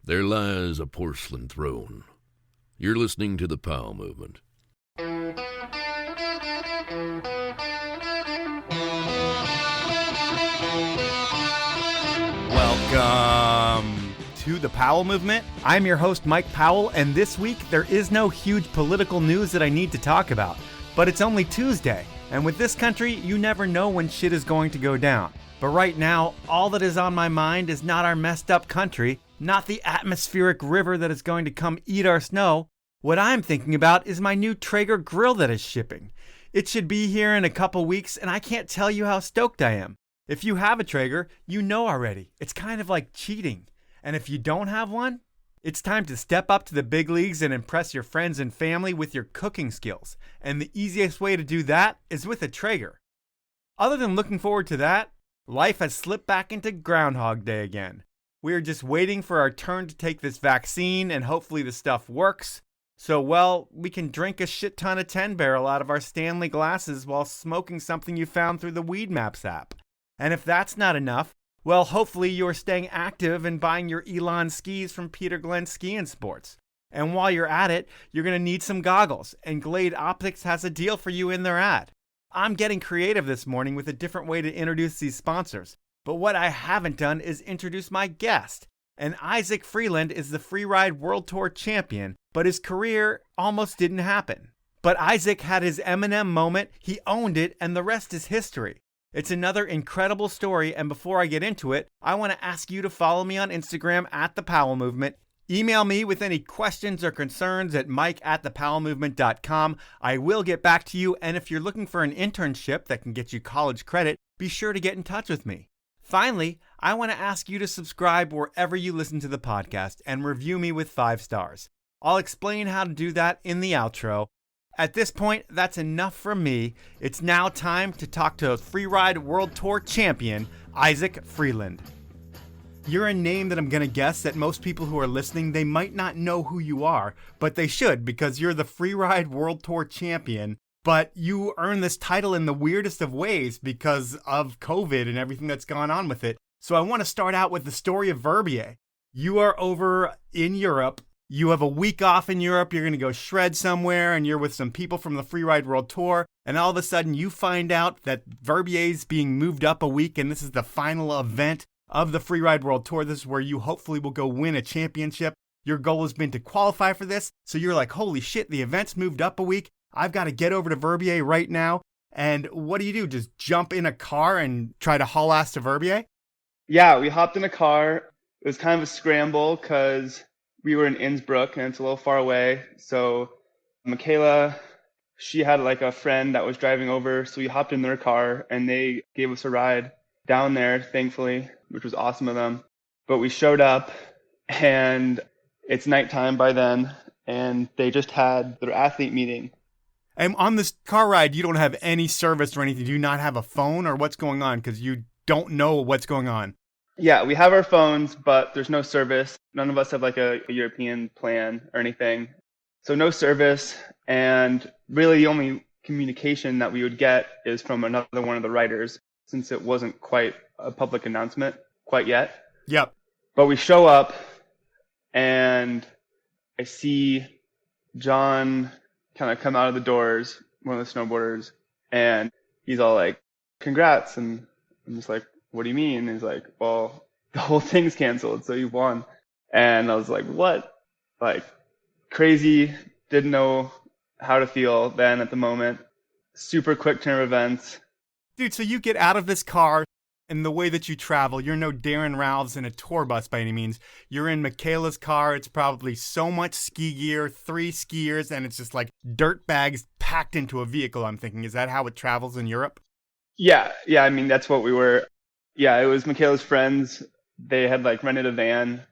There lies a porcelain throne. You're listening to the Powell Movement. Welcome to the Powell Movement. I'm your host, Mike Powell, and this week there is no huge political news that I need to talk about. But it's only Tuesday, and with this country, you never know when shit is going to go down. But right now, all that is on my mind is not our messed up country, not the atmospheric river that is going to come eat our snow. What I'm thinking about is my new Traeger grill that is shipping. It should be here in a couple weeks, and I can't tell you how stoked I am. If you have a Traeger, you know already. It's kind of like cheating. And if you don't have one, it's time to step up to the big leagues and impress your friends and family with your cooking skills. And the easiest way to do that is with a Traeger. Other than looking forward to that, life has slipped back into Groundhog Day again. We are just waiting for our turn to take this vaccine, and hopefully the stuff works. So, well, we can drink a shit ton of 10 Barrel out of our Stanley glasses while smoking something you found through the Weed Maps app. And if that's not enough, well, hopefully you're staying active and buying your Elon skis from Peter Glenn Ski and Sports. And while you're at it, you're going to need some goggles, and Glade Optics has a deal for you in their ad. I'm getting creative this morning with a different way to introduce these sponsors. But what I haven't done is introduce my guest. And Isaac Freeland is the Freeride World Tour Champion, but his career almost didn't happen. But Isaac had his Eminem moment, he owned it, and the rest is history. It's another incredible story, and before I get into it, I want to ask you to follow me on Instagram at The Powell Movement. Email me with any questions or concerns at mike@thepowellmovement.com. I will get back to you, and if you're looking for an internship that can get you college credit, be sure to get in touch with me. Finally, I want to ask you to subscribe wherever you listen to the podcast and review me with 5 stars. I'll explain how to do that in the outro. At this point, that's enough from me. It's now time to talk to Freeride World Tour Champion, Isaac Freeland. You're a name that I'm going to guess that most people who are listening, they might not know who you are, but they should because you're the Freeride World Tour Champion. But you earned this title in the weirdest of ways because of COVID and everything that's gone on with it. So I want to start out with the story of Verbier. You are over in Europe. You have a week off in Europe. You're going to go shred somewhere, and you're with some people from the Freeride World Tour. And all of a sudden, you find out that Verbier's being moved up a week, and this is the final event of the Freeride World Tour. This is where you hopefully will go win a championship. Your goal has been to qualify for this. So you're like, holy shit, the event's moved up a week. I've got to get over to Verbier right now. And what do? Just jump in a car and try to haul ass to Verbier? Yeah, we hopped in a car. It was kind of a scramble because we were in Innsbruck and it's a little far away. So Michaela, she had like a friend that was driving over. So we hopped in their car and they gave us a ride down there, thankfully, which was awesome of them. But we showed up and it's nighttime by then and they just had their athlete meeting. And on this car ride, you don't have any service or anything. Do you not have a phone or what's going on? Because you don't know what's going on. Yeah, we have our phones, but there's no service. None of us have like a European plan or anything. So no service. And really the only communication that we would get is from another one of the riders since it wasn't quite a public announcement quite yet. Yep. But we show up and I see John kind of come out of the doors, one of the snowboarders, and he's all like, congrats. And I'm just like, what do you mean? And he's like, well, the whole thing's canceled, so you won. And I was like, what? Like, crazy, didn't know how to feel then at the moment. Super quick turn of events. Dude, so you get out of this car, and the way that you travel, you're no Darren Ralphs in a tour bus by any means. You're in Michaela's car. It's probably so much ski gear, 3 skiers, and it's just like dirt bags packed into a vehicle, I'm thinking. Is that how it travels in Europe? Yeah, I mean, that's what we were. Yeah, it was Michaela's friends. They had like rented a van,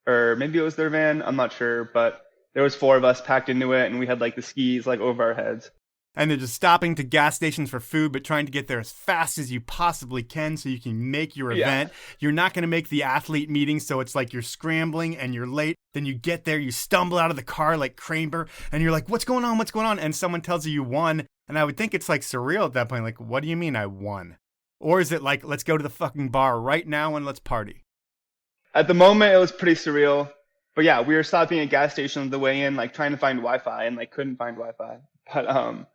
or maybe it was their van. I'm not sure, but there was 4 of us packed into it, and we had like the skis like over our heads. And they're just stopping to gas stations for food, but trying to get there as fast as you possibly can so you can make your event. You're not going to make the athlete meeting, so it's like you're scrambling and you're late. Then you get there, you stumble out of the car like Kramer, and you're like, what's going on? What's going on? And someone tells you won. And I would think it's like surreal at that point. Like, what do you mean I won? Or is it like, let's go to the fucking bar right now and let's party? At the moment, it was pretty surreal. But yeah, we were stopping at gas stations on the way in, like trying to find Wi-Fi and like couldn't find Wi-Fi. But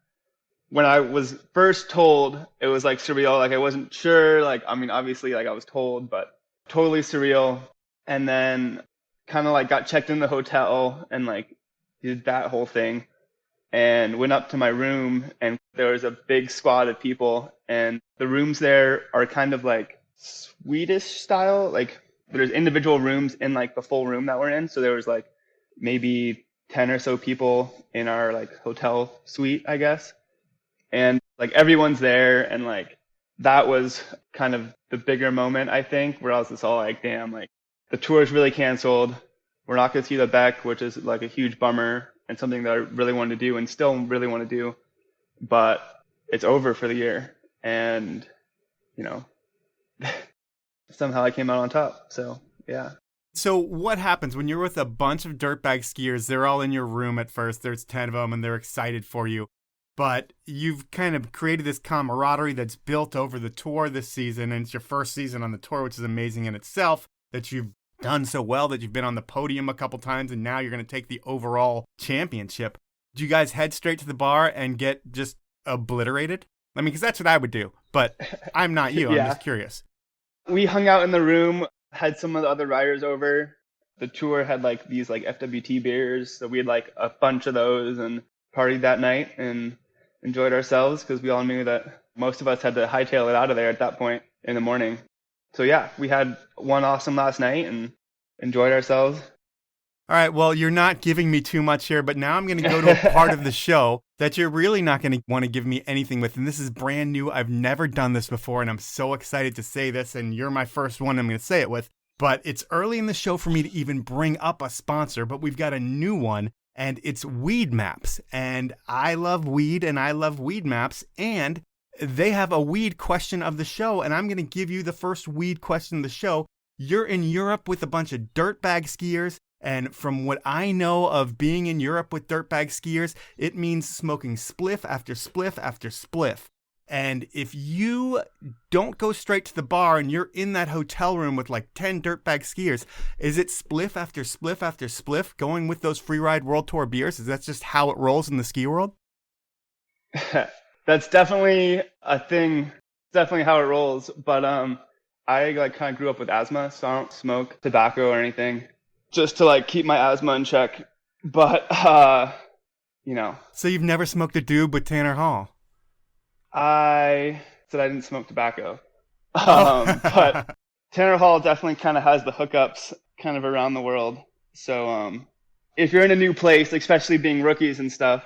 when I was first told, it was like surreal. Like I wasn't sure. Like, I mean, obviously like I was told, but totally surreal. And then kind of like got checked in the hotel and like did that whole thing and went up to my room, and there was a big squad of people, and the rooms there are kind of like Swedish style. Like there's individual rooms in like the full room that we're in. So there was like maybe 10 or so people in our like hotel suite, I guess. And like everyone's there, and like that was kind of the bigger moment, I think, where I was just all like, damn, like the tour is really canceled. We're not going to see the Beck, which is like a huge bummer and something that I really wanted to do and still really want to do. But it's over for the year. And, you know, somehow I came out on top. So, yeah. So what happens when you're with a bunch of dirtbag skiers? They're all in your room at first. There's 10 of them, and they're excited for you. But you've kind of created this camaraderie that's built over the tour this season, and it's your first season on the tour, which is amazing in itself, that you've done so well, that you've been on the podium a couple times, and now you're going to take the overall championship. Do you guys head straight to the bar and get just obliterated? I mean, because that's what I would do, but I'm not you. Yeah. I'm just curious. We hung out in the room, had some of the other riders over. The tour had like these like FWT beers, so we had like a bunch of those and partied that night and enjoyed ourselves, because we all knew that most of us had to hightail it out of there at that point in the morning. So yeah, we had one awesome last night and enjoyed ourselves. All right, well, you're not giving me too much here, but now I'm going to go to a part of the show that you're really not going to want to give me anything with, and this is brand new. I've never done this before, and I'm so excited to say this, and you're my first one I'm going to say it with. But it's early in the show for me to even bring up a sponsor, but we've got a new one, and it's Weed Maps. And I love weed, and I love Weed Maps, and they have a weed question of the show, and I'm going to give you the first weed question of the show. You're in Europe with a bunch of dirtbag skiers, and from what I know of being in Europe with dirtbag skiers, it means smoking spliff after spliff after spliff. And if you don't go straight to the bar and you're in that hotel room with like 10 dirtbag skiers, is it spliff after spliff after spliff going with those Freeride World Tour beers? Is that just how it rolls in the ski world? That's definitely a thing. Definitely how it rolls. But I like kind of grew up with asthma, so I don't smoke tobacco or anything, just to like keep my asthma in check. But you know. So you've never smoked a doob with Tanner Hall? I said I didn't smoke tobacco. But Tanner Hall definitely kind of has the hookups kind of around the world. So if you're in a new place, especially being rookies and stuff,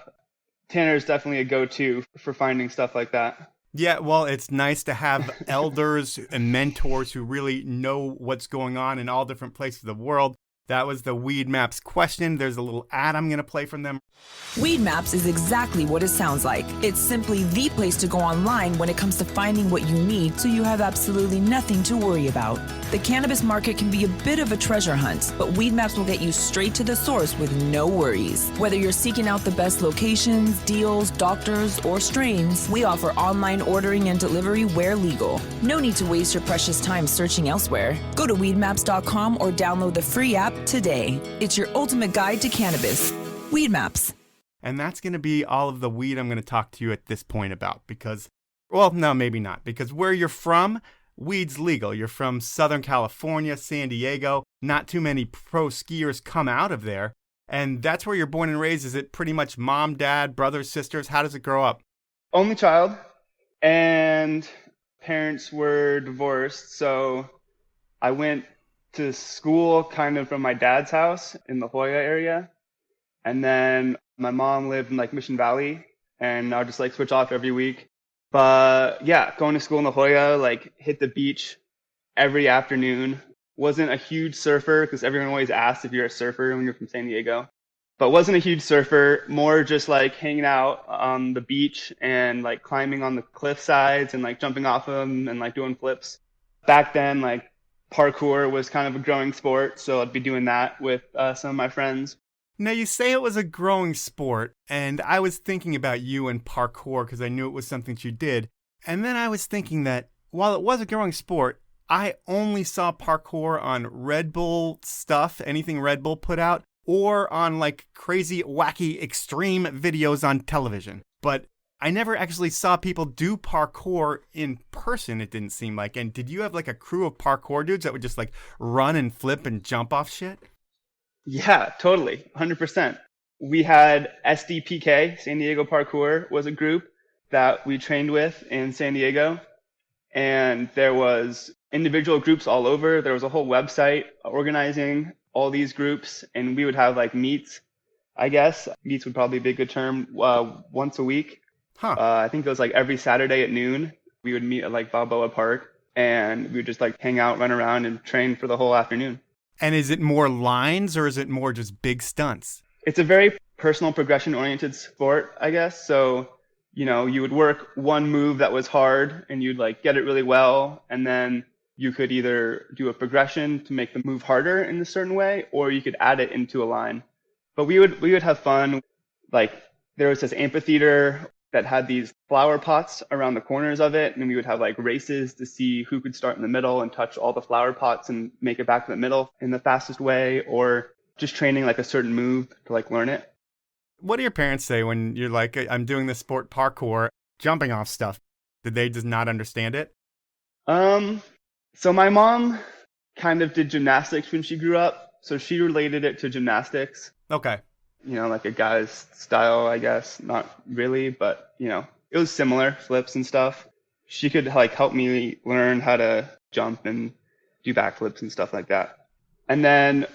Tanner is definitely a go-to for finding stuff like that. Yeah, well, it's nice to have elders and mentors who really know what's going on in all different places of the world. That was the Weed Maps question. There's a little ad I'm going to play from them. Weed Maps is exactly what it sounds like. It's simply the place to go online when it comes to finding what you need, so you have absolutely nothing to worry about. The cannabis market can be a bit of a treasure hunt, but Weed Maps will get you straight to the source with no worries. Whether you're seeking out the best locations, deals, doctors, or strains, we offer online ordering and delivery where legal. No need to waste your precious time searching elsewhere. Go to weedmaps.com or download the free app today. It's your ultimate guide to cannabis. Weed Maps. And that's going to be all of the weed I'm going to talk to you at this point about because, well, no, maybe not. Because where you're from, weed's legal. You're from Southern California, San Diego. Not too many pro skiers come out of there. And that's where you're born and raised. Is it pretty much mom, dad, brothers, sisters? How does it grow up? Only child. And parents were divorced. So I went to school kind of from my dad's house in La Jolla area. And then my mom lived in like Mission Valley, and I would just like switch off every week. But yeah, going to school in La Jolla, like hit the beach every afternoon. Wasn't a huge surfer because everyone always asks if you're a surfer when you're from San Diego. But wasn't a huge surfer, more just like hanging out on the beach and like climbing on the cliff sides and like jumping off them and like doing flips. Back then, like parkour was kind of a growing sport, so I'd be doing that with some of my friends. Now, you say it was a growing sport, and I was thinking about you and parkour because I knew it was something you did. And then I was thinking that while it was a growing sport, I only saw parkour on Red Bull stuff, anything Red Bull put out, or on like crazy, wacky, extreme videos on television. But I never actually saw people do parkour in person, it didn't seem like. And did you have like a crew of parkour dudes that would just like run and flip and jump off shit? Yeah, totally. 100%. We had SDPK, San Diego Parkour, was a group that we trained with in San Diego. And there was individual groups all over. There was a whole website organizing all these groups, and we would have like meets, I guess. Meets would probably be a good term, once a week. Huh. I think it was like every Saturday at noon. We would meet at like Balboa Park, and we would just like hang out, run around, and train for the whole afternoon. And is it more lines or is it more just big stunts? It's a very personal progression-oriented sport, I guess. So, you know, you would work one move that was hard and you'd like get it really well. And then you could either do a progression to make the move harder in a certain way, or you could add it into a line. But we would have fun. Like there was this amphitheater that had these flower pots around the corners of it. And we would have like races to see who could start in the middle and touch all the flower pots and make it back to the middle in the fastest way, or just training like a certain move to like learn it. What do your parents say when you're like, I'm doing this sport parkour, jumping off stuff? Did they just not understand it? So my mom kind of did gymnastics when she grew up. So she related it to gymnastics. Okay. You know, like a guy's style, I guess. Not really, but, you know, it was similar, flips and stuff. She could like help me learn how to jump and do backflips and stuff like that. And then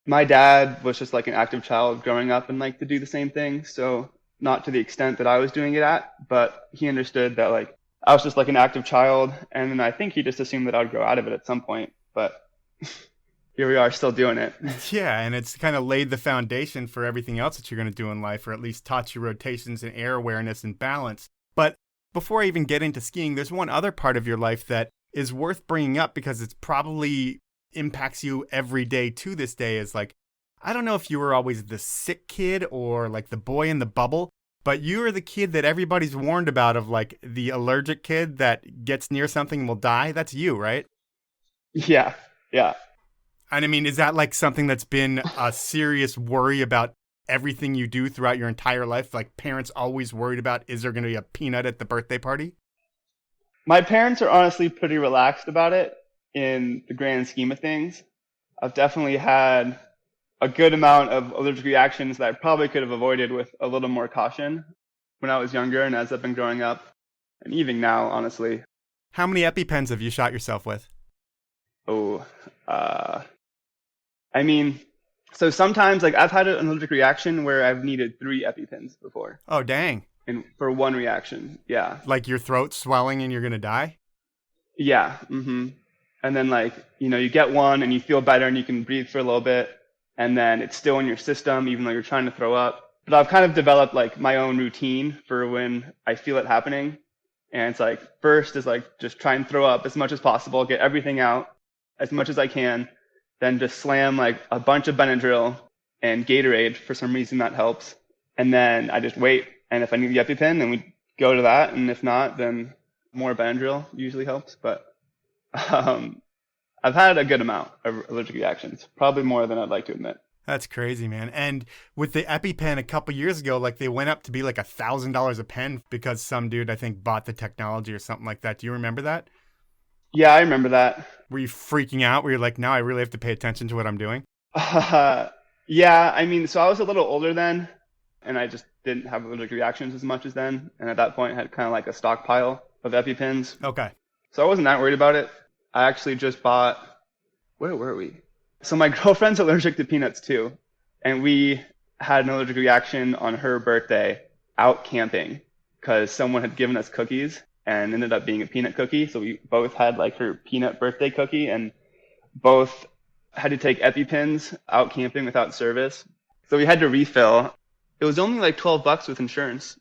my dad was just like an active child growing up and liked to do the same thing. So not to the extent that I was doing it at, but he understood that like I was just like an active child. And then I think he just assumed that I'd grow out of it at some point. But here we are still doing it. Yeah, and it's kind of laid the foundation for everything else that you're going to do in life, or at least taught you rotations and air awareness and balance. But before I even get into skiing, there's one other part of your life that is worth bringing up because it's probably impacts you every day to this day. Is like, I don't know if you were always the sick kid or like the boy in the bubble, but you are the kid that everybody's warned about, of like the allergic kid that gets near something and will die. That's you, right? Yeah. And I mean, is that like something that's been a serious worry about everything you do throughout your entire life? Like parents always worried about, is there going to be a peanut at the birthday party? My parents are honestly pretty relaxed about it in the grand scheme of things. I've definitely had a good amount of allergic reactions that I probably could have avoided with a little more caution when I was younger and as I've been growing up, and even now, honestly. How many epi-pens have you shot yourself with? I mean, so sometimes like I've had an allergic reaction where I've needed 3 epi-pens before. Oh, dang. And for one reaction, yeah. Like your throat swelling and you're going to die? Yeah. Mm-hmm. And then like, you know, you get one and you feel better and you can breathe for a little bit, and then it's still in your system even though you're trying to throw up. But I've kind of developed like my own routine for when I feel it happening. And it's like, first is like just try and throw up as much as possible, get everything out as much as I can, then just slam like a bunch of Benadryl and Gatorade. For some reason that helps. And then I just wait. And if I need the EpiPen, then we go to that. And if not, then more Benadryl usually helps. But I've had a good amount of allergic reactions, probably more than I'd like to admit. That's crazy, man. And with the EpiPen a couple years ago, like they went up to be like $1,000 a pen because some dude, I think, bought the technology or something like that. Do you remember that? Yeah, I remember that. Were you freaking out? Were you like, now I really have to pay attention to what I'm doing? Yeah, I mean, so I was a little older then, and I just didn't have allergic reactions as much as then. And at that point, I had kind of like a stockpile of EpiPens. Okay. So I wasn't that worried about it. I actually just bought, where were we? So my girlfriend's allergic to peanuts too. And we had an allergic reaction on her birthday out camping because someone had given us cookies and ended up being a peanut cookie. So we both had like her peanut birthday cookie and both had to take EpiPens out camping without service. So we had to refill. It was only like $12 with insurance.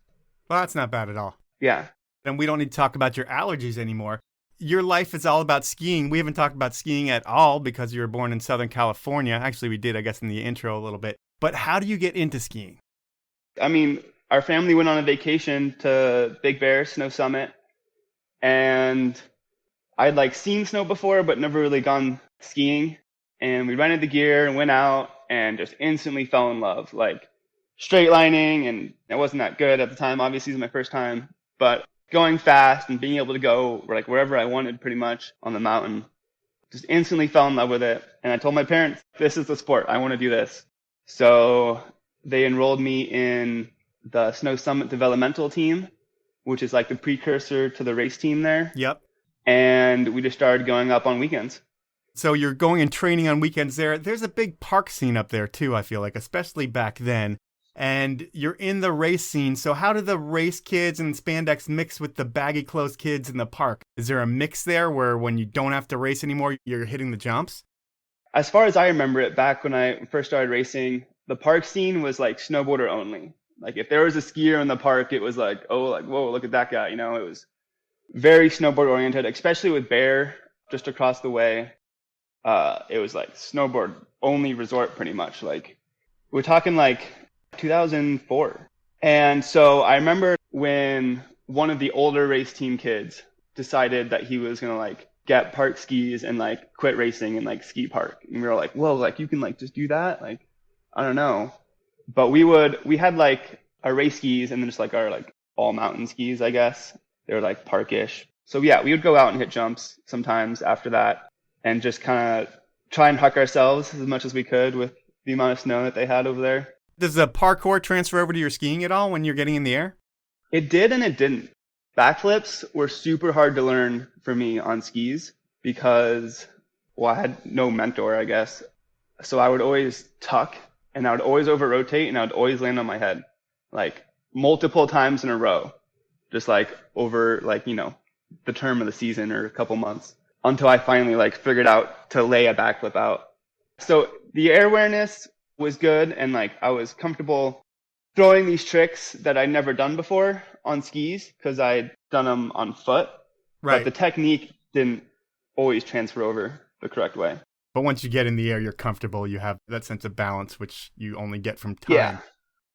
Well, that's not bad at all. Yeah. And we don't need to talk about your allergies anymore. Your life is all about skiing. We haven't talked about skiing at all because you were born in Southern California. Actually, we did, I guess, in the intro a little bit. But how do you get into skiing? I mean, our family went on a vacation to Big Bear Snow Summit. And I'd like seen snow before, but never really gone skiing. And we rented the gear and went out and just instantly fell in love, like straight lining. And it wasn't that good at the time. Obviously, it was my first time, but going fast and being able to go like wherever I wanted pretty much on the mountain, just instantly fell in love with it. And I told my parents, this is the sport. I want to do this. So they enrolled me in the Snow Summit developmental team, which is like the precursor to the race team there. Yep. And we just started going up on weekends. So you're going and training on weekends there. There's a big park scene up there too, I feel like, especially back then. And you're in the race scene. So how do the race kids and spandex mix with the baggy clothes kids in the park? Is there a mix there where when you don't have to race anymore, you're hitting the jumps? As far as I remember it, back when I first started racing, the park scene was like snowboarder only. Like if there was a skier in the park, it was like, oh, like, whoa, look at that guy. You know, it was very snowboard oriented, especially with Bear just across the way. It was like snowboard only resort pretty much. Like we're talking like 2004. And so I remember when one of the older race team kids decided that he was going to like get park skis and like quit racing and like ski park. And we were like, whoa, like you can like just do that? Like, I don't know. But we had like our race skis and then just like our like all mountain skis, I guess. They were like parkish. So yeah, we would go out and hit jumps sometimes after that and just kind of try and huck ourselves as much as we could with the amount of snow that they had over there. Does the parkour transfer over to your skiing at all when you're getting in the air? It did and it didn't. Backflips were super hard to learn for me on skis because, well, I had no mentor, I guess. So I would always tuck and I would always over rotate and I would always land on my head like multiple times in a row, just like over like, you know, the term of the season or a couple months until I finally like figured out to lay a backflip out. So the air awareness was good and like I was comfortable throwing these tricks that I'd never done before on skis because I'd done them on foot. Right. But the technique didn't always transfer over the correct way. But once you get in the air, you're comfortable. You have that sense of balance, which you only get from time. Yeah.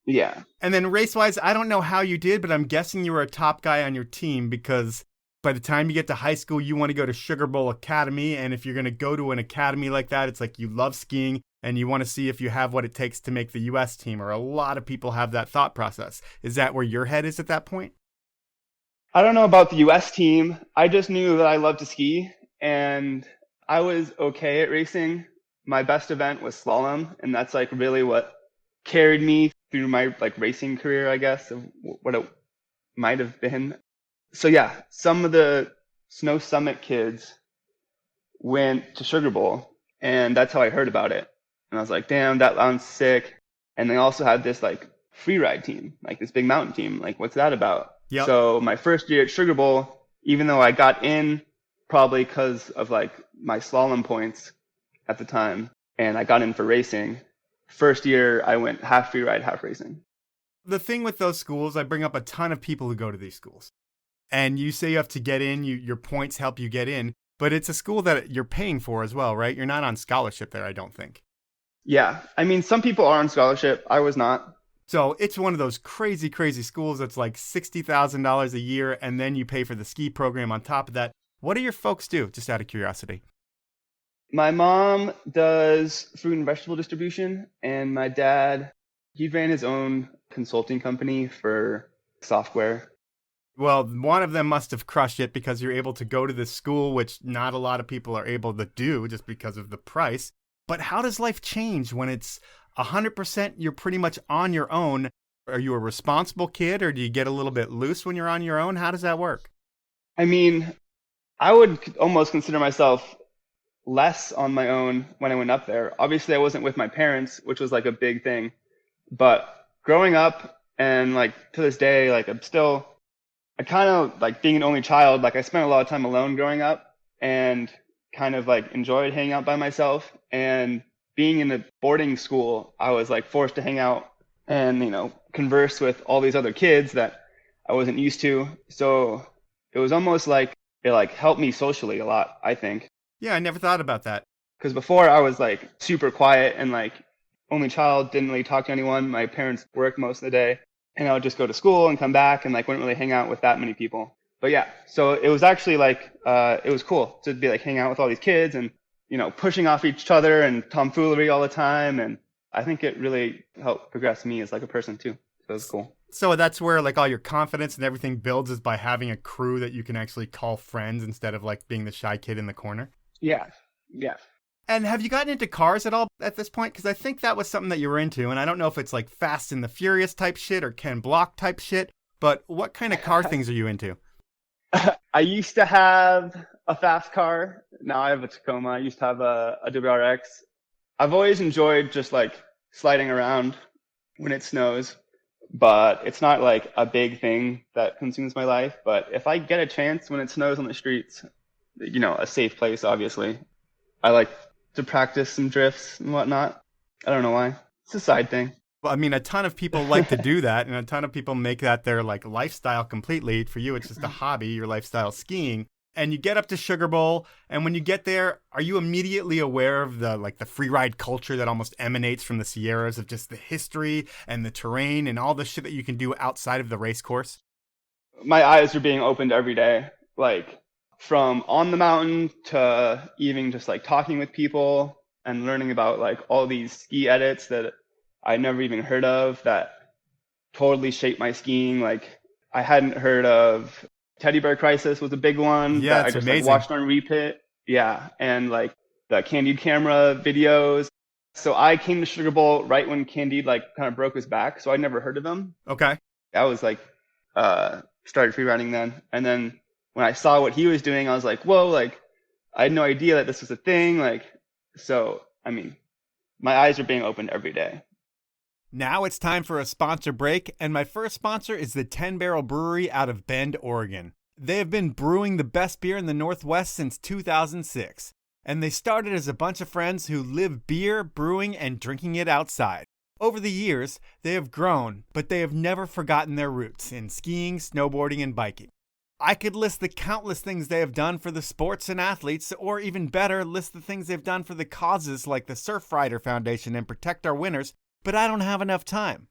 Yeah. And then race-wise, I don't know how you did, but I'm guessing you were a top guy on your team because by the time you get to high school, you want to go to Sugar Bowl Academy. And if you're going to go to an academy like that, it's like you love skiing and you want to see if you have what it takes to make the U.S. team, or a lot of people have that thought process. Is that where your head is at that point? I don't know about the U.S. team. I just knew that I loved to ski and I was okay at racing. My best event was slalom, and that's like really what carried me through my like racing career, I guess, of what it might have been. So yeah, some of the Snow Summit kids went to Sugar Bowl, and that's how I heard about it. And I was like, damn, that sounds sick. And they also had this like freeride team, like this big mountain team. Like, what's that about? Yep. So my first year at Sugar Bowl, even though I got in probably because of like my slalom points at the time, and I got in for racing, first year I went half freeride, half racing. The thing with those schools, I bring up a ton of people who go to these schools. And you say you have to get in, your points help you get in, but it's a school that you're paying for as well, right? You're not on scholarship there, I don't think. Yeah. I mean, some people are on scholarship. I was not. So it's one of those crazy, crazy schools that's like $60,000 a year, and then you pay for the ski program on top of that. What do your folks do, just out of curiosity? My mom does fruit and vegetable distribution, and my dad, he ran his own consulting company for software. Well, one of them must have crushed it because you're able to go to this school, which not a lot of people are able to do just because of the price. But how does life change when it's 100% you're pretty much on your own? Are you a responsible kid, or do you get a little bit loose when you're on your own? How does that work? I mean, I would almost consider myself less on my own when I went up there. Obviously, I wasn't with my parents, which was like a big thing. But growing up and like to this day, like I kind of like being an only child, like I spent a lot of time alone growing up and kind of like enjoyed hanging out by myself. And being in a boarding school, I was like forced to hang out and, you know, converse with all these other kids that I wasn't used to. So it was almost like it like helped me socially a lot, I think. Yeah, I never thought about that. Because before I was like super quiet and like only child, didn't really talk to anyone. My parents worked most of the day, and I would just go to school and come back and like wouldn't really hang out with that many people. But yeah, so it was actually like, it was cool to be like hanging out with all these kids and, pushing off each other and tomfoolery all the time. And I think it really helped progress me as like a person too. So it was cool. So that's where like all your confidence and everything builds, is by having a crew that you can actually call friends instead of like being the shy kid in the corner. Yeah. Yeah. And have you gotten into cars at all at this point? Because I think that was something that you were into. And I don't know if it's like Fast and the Furious type shit or Ken Block type shit, but what kind of car things are you into? I used to have a fast car. Now I have a Tacoma. I used to have a WRX. I've always enjoyed just like sliding around when it snows, but it's not like a big thing that consumes my life. But if I get a chance when it snows on the streets, a safe place, obviously, I like to practice some drifts and whatnot. I don't know why. It's a side thing. Well, I mean, a ton of people like to do that, and a ton of people make that their like lifestyle completely. For you, it's just a hobby, your lifestyle skiing. And you get up to Sugar Bowl, and when you get there, are you immediately aware of the freeride culture that almost emanates from the Sierras, of just the history and the terrain and all the shit that you can do outside of the race course? My eyes are being opened every day, like from on the mountain to even just like talking with people and learning about like all these ski edits that I never even heard of that totally shaped my skiing. Like I hadn't heard of Teddy Bear Crisis was a big one. Yeah, that it's I just amazing. like, watched on repeat. Yeah, and like the Candide camera videos. So I came to Sugar Bowl right when Candide like kind of broke his back, so I'd never heard of him. Okay. I was like started freeriding then, and then when I saw what he was doing, I was like, whoa, like I had no idea that this was a thing. Like, so I mean, my eyes are being opened every day. Now it's time for a sponsor break, and my first sponsor is the 10 Barrel Brewery out of Bend, Oregon. They have been brewing the best beer in the Northwest since 2006, and they started as a bunch of friends who live beer, brewing, and drinking it outside. Over the years, they have grown, but they have never forgotten their roots in skiing, snowboarding, and biking. I could list the countless things they have done for the sports and athletes, or even better, list the things they've done for the causes like the Surfrider Foundation and Protect Our Winters, but I don't have enough time.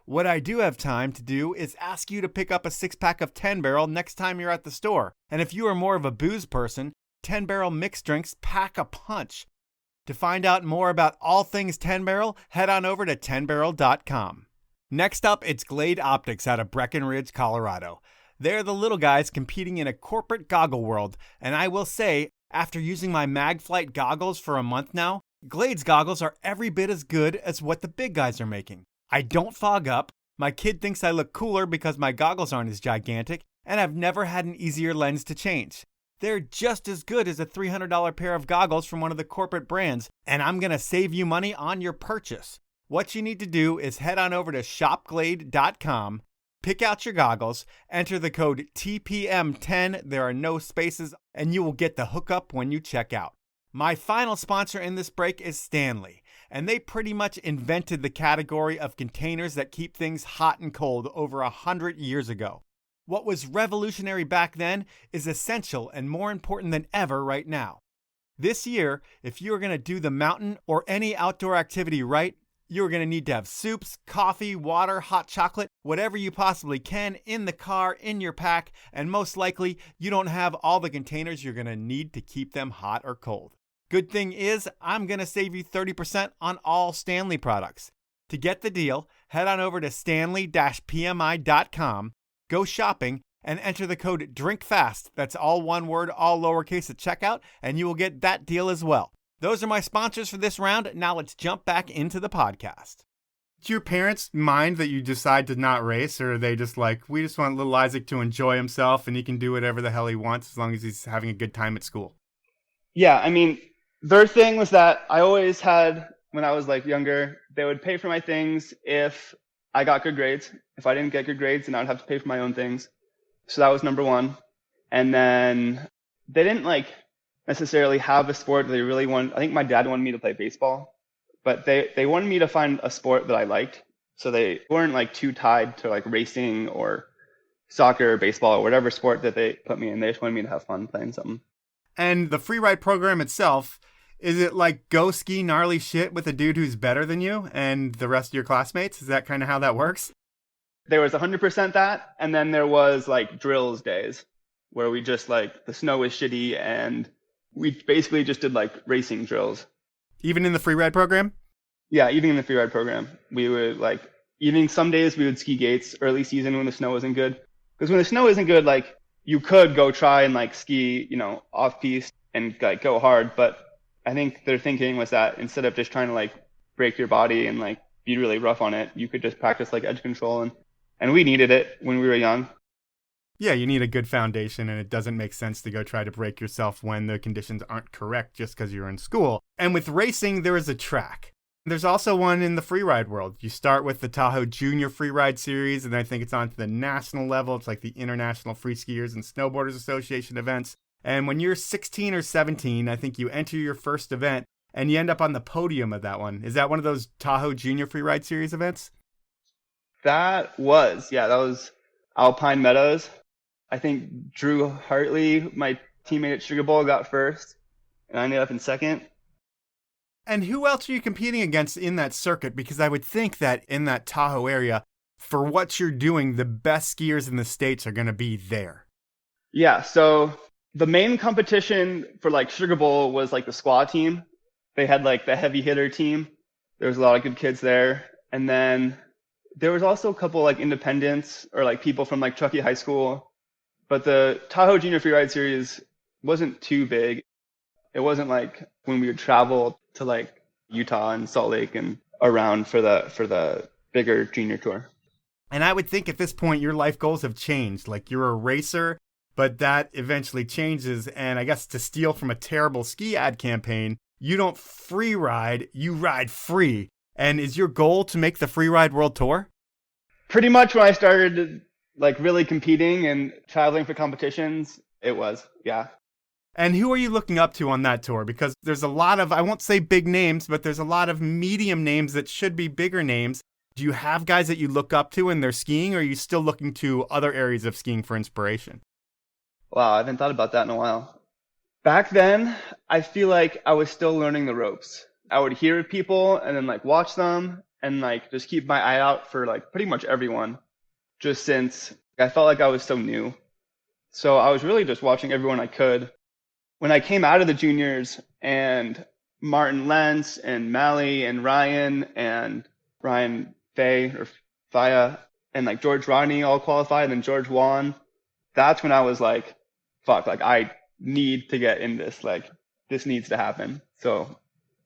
What I do have time to do is ask you to pick up a 6-pack of 10 Barrel next time you're at the store. And if you are more of a booze person, 10 Barrel mixed drinks pack a punch. To find out more about all things 10 Barrel, head on over to 10barrel.com. Next up, it's Glade Optics out of Breckenridge, Colorado. They're the little guys competing in a corporate goggle world, and I will say, after using my MagFlight goggles for a month now, Glade's goggles are every bit as good as what the big guys are making. I don't fog up, my kid thinks I look cooler because my goggles aren't as gigantic, and I've never had an easier lens to change. They're just as good as a $300 pair of goggles from one of the corporate brands, and I'm going to save you money on your purchase. What you need to do is head on over to shopglade.com, pick out your goggles, enter the code TPM10, there are no spaces, and you will get the hookup when you check out. My final sponsor in this break is Stanley, and they pretty much invented the category of containers that keep things hot and cold over 100 years ago. What was revolutionary back then is essential and more important than ever right now. This year, if you are going to do the mountain or any outdoor activity right, you're going to need to have soups, coffee, water, hot chocolate, whatever you possibly can in the car, in your pack, and most likely you don't have all the containers you're going to need to keep them hot or cold. Good thing is, I'm going to save you 30% on all Stanley products. To get the deal, head on over to stanley-pmi.com, go shopping, and enter the code DRINKFAST, that's all one word, all lowercase at checkout, and you will get that deal as well. Those are my sponsors for this round. Now let's jump back into the podcast. Do your parents mind that you decide to not race, or are they just like, we just want little Isaac to enjoy himself and he can do whatever the hell he wants as long as he's having a good time at school? Yeah, I mean, their thing was that I always had, when I was like younger, they would pay for my things if I got good grades. If I didn't get good grades, then I would have to pay for my own things. So that was number one. And then they didn't like necessarily have a sport that they really wanted. I think my dad wanted me to play baseball, but they wanted me to find a sport that I liked. So they weren't like too tied to like racing or soccer or baseball or whatever sport that they put me in. They just wanted me to have fun playing something. And the Freeride program itself, is it like go ski gnarly shit with a dude who's better than you and the rest of your classmates? Is that kind of how that works? There was 100% that, and then there was like drills days. where we just like, the snow was shitty and we basically just did like racing drills. Even in the Freeride program? Yeah, even in the Freeride program, we would like, even some days we would ski gates early season when the snow wasn't good. Because when the snow isn't good, like you could go try and like ski, off piste and like go hard. But I think their thinking was that instead of just trying to like break your body and like be really rough on it, you could just practice like edge control. And we needed it when we were young. Yeah, you need a good foundation, and it doesn't make sense to go try to break yourself when the conditions aren't correct just because you're in school. And with racing, there is a track. There's also one in the freeride world. You start with the Tahoe Junior Freeride Series, and I think it's on to the national level. It's like the International Free Skiers and Snowboarders Association events. And when you're 16 or 17, I think you enter your first event, and you end up on the podium of that one. Is that one of those Tahoe Junior Freeride Series events? That was Alpine Meadows. I think Drew Hartley, my teammate at Sugar Bowl, got first, and I ended up in second. And who else are you competing against in that circuit? Because I would think that in that Tahoe area, for what you're doing, the best skiers in the States are going to be there. Yeah, so the main competition for like Sugar Bowl was like the squaw team. They had like the heavy hitter team. There was a lot of good kids there. And then there was also a couple like independents or like people from like Truckee High School. But the Tahoe Junior Freeride Series wasn't too big. It wasn't like when we would travel to like Utah and Salt Lake and around for the bigger junior tour. And I would think at this point your life goals have changed. Like you're a racer, but that eventually changes. And I guess to steal from a terrible ski ad campaign, you don't free ride, you ride free. And is your goal to make the Freeride World Tour? Pretty much when I started like really competing and traveling for competitions, it was, yeah. And who are you looking up to on that tour? Because there's a lot of, I won't say big names, but there's a lot of medium names that should be bigger names. Do you have guys that you look up to in their skiing, or are you still looking to other areas of skiing for inspiration? Wow, I haven't thought about that in a while. Back then, I feel like I was still learning the ropes. I would hear people and then like watch them and like just keep my eye out for like pretty much everyone, just since I felt like I was so new. So I was really just watching everyone I could. When I came out of the juniors and Martin Lentz and Mally and Ryan Fay or Faya and like George Rodney all qualified and George won, that's when I was like, fuck, like I need to get in this, like this needs to happen. So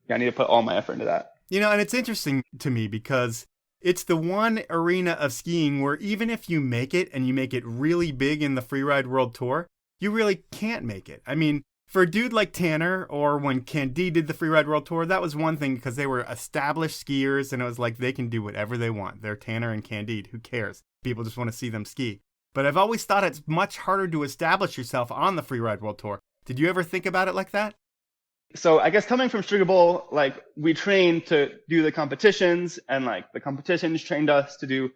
yeah, I need to put all my effort into that. And it's interesting to me because it's the one arena of skiing where even if you make it and you make it really big in the Freeride World Tour, you really can't make it. I mean, for a dude like Tanner, or when Candide did the Freeride World Tour, that was one thing because they were established skiers and it was like they can do whatever they want. They're Tanner and Candide. Who cares? People just want to see them ski. But I've always thought it's much harder to establish yourself on the Freeride World Tour. Did you ever think about it like that? So I guess coming from Sugar Bowl, like we trained to do the competitions, and like the competitions trained us to do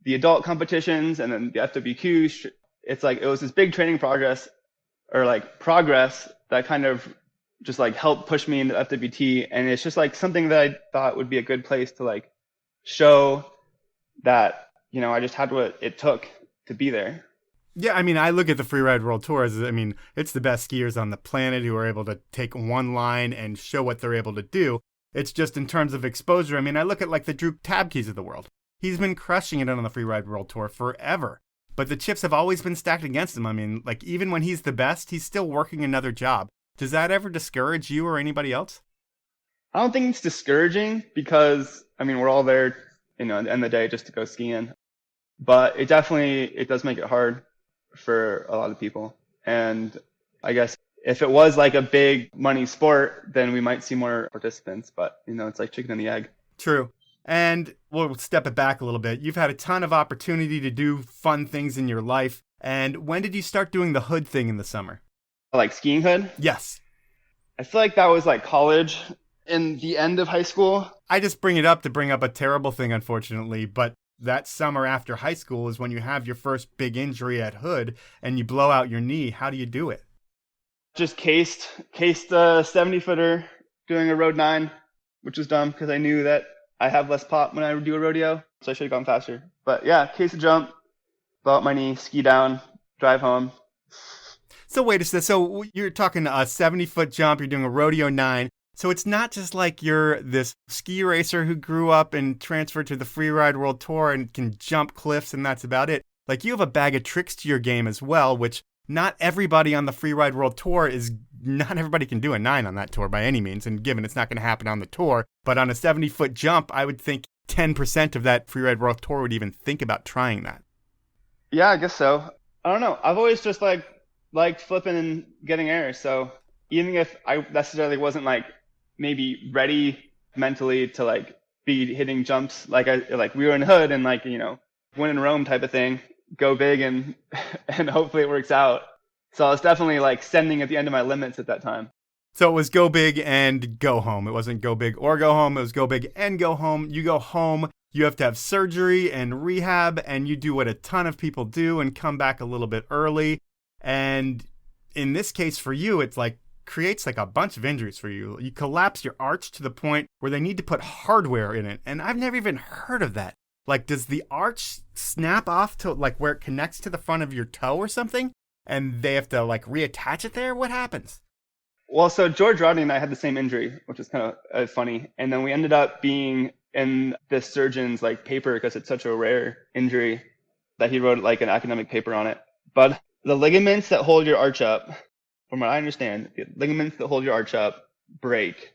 the adult competitions and then the FWQs. It's like it was this big training progress that kind of just like helped push me into FWT. And it's just like something that I thought would be a good place to like show that, I just had what it took to be there. Yeah, I mean, I look at the Freeride World Tour as, it's the best skiers on the planet who are able to take one line and show what they're able to do. It's just in terms of exposure. I mean, I look at like the Drew Tabkeys of the world. He's been crushing it on the Freeride World Tour forever. But the chips have always been stacked against him. I mean, like even when he's the best, he's still working another job. Does that ever discourage you or anybody else? I don't think it's discouraging because, we're all there, at the end of the day just to go skiing. But it does make it hard for a lot of people. And I guess if it was like a big money sport, then we might see more participants. But, it's like chicken and the egg. True. And we'll step it back a little bit. You've had a ton of opportunity to do fun things in your life. And when did you start doing the hood thing in the summer? Like skiing hood? Yes. I feel like that was like college and the end of high school. I just bring it up to bring up a terrible thing, unfortunately. But that summer after high school is when you have your first big injury at hood and you blow out your knee. How do you do it? Just cased a 70-footer doing a road 9, which was dumb because I knew that I have less pop when I do a rodeo, so I should have gone faster. But yeah, case a jump, blow out my knee, ski down, drive home. So wait a second. So you're talking a 70-foot jump. You're doing a rodeo 9. So it's not just like you're this ski racer who grew up and transferred to the Freeride World Tour and can jump cliffs and that's about it. Like you have a bag of tricks to your game as well, which not everybody on the Freeride World Tour not everybody can do a 9 on that tour by any means. And given it's not going to happen on the tour, but on a 70-foot jump, I would think 10% of that Freeride World Tour would even think about trying that. Yeah, I guess so. I don't know. I've always just liked flipping and getting air. So even if I necessarily wasn't like maybe ready mentally to like be hitting jumps like we were in Hood and like, you know, win in Rome type of thing, go big and hopefully it works out. So I was definitely like sending at the end of my limits at that time. So it was go big and go home. It wasn't go big or go home. It was go big and go home. You go home, you have to have surgery and rehab, and you do what a ton of people do and come back a little bit early. And in this case for you, it's like creates like a bunch of injuries for you. You collapse your arch to the point where they need to put hardware in it. And I've never even heard of that. Like, does the arch snap off to like where it connects to the front of your toe or something? And they have to like reattach it there? What happens? Well, so George Rodney and I had the same injury, which is kind of funny. And then we ended up being in this surgeon's like paper because it's such a rare injury that he wrote like an academic paper on it. But the ligaments that hold your arch up, from what I understand, the ligaments that hold your arch up break.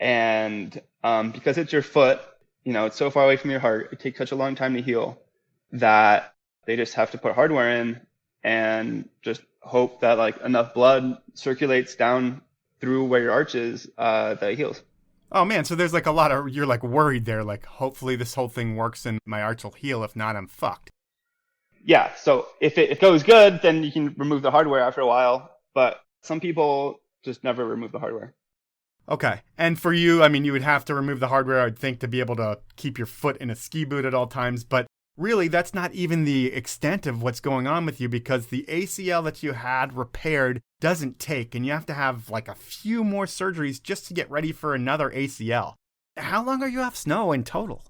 And because it's your foot, you know, it's so far away from your heart, it takes such a long time to heal that they just have to put hardware in and just hope that like enough blood circulates down through where your arch is that it heals. Oh man, so there's like a lot of, you're like worried there, like hopefully this whole thing works and my arch will heal. If not, I'm fucked. Yeah, so if it goes good, then you can remove the hardware after a while, but some people just never remove the hardware. Okay, and for you, I mean, you would have to remove the hardware, I'd think, to be able to keep your foot in a ski boot at all times, but really, that's not even the extent of what's going on with you because the ACL that you had repaired doesn't take, and you have to have like a few more surgeries just to get ready for another ACL. How long are you off snow in total?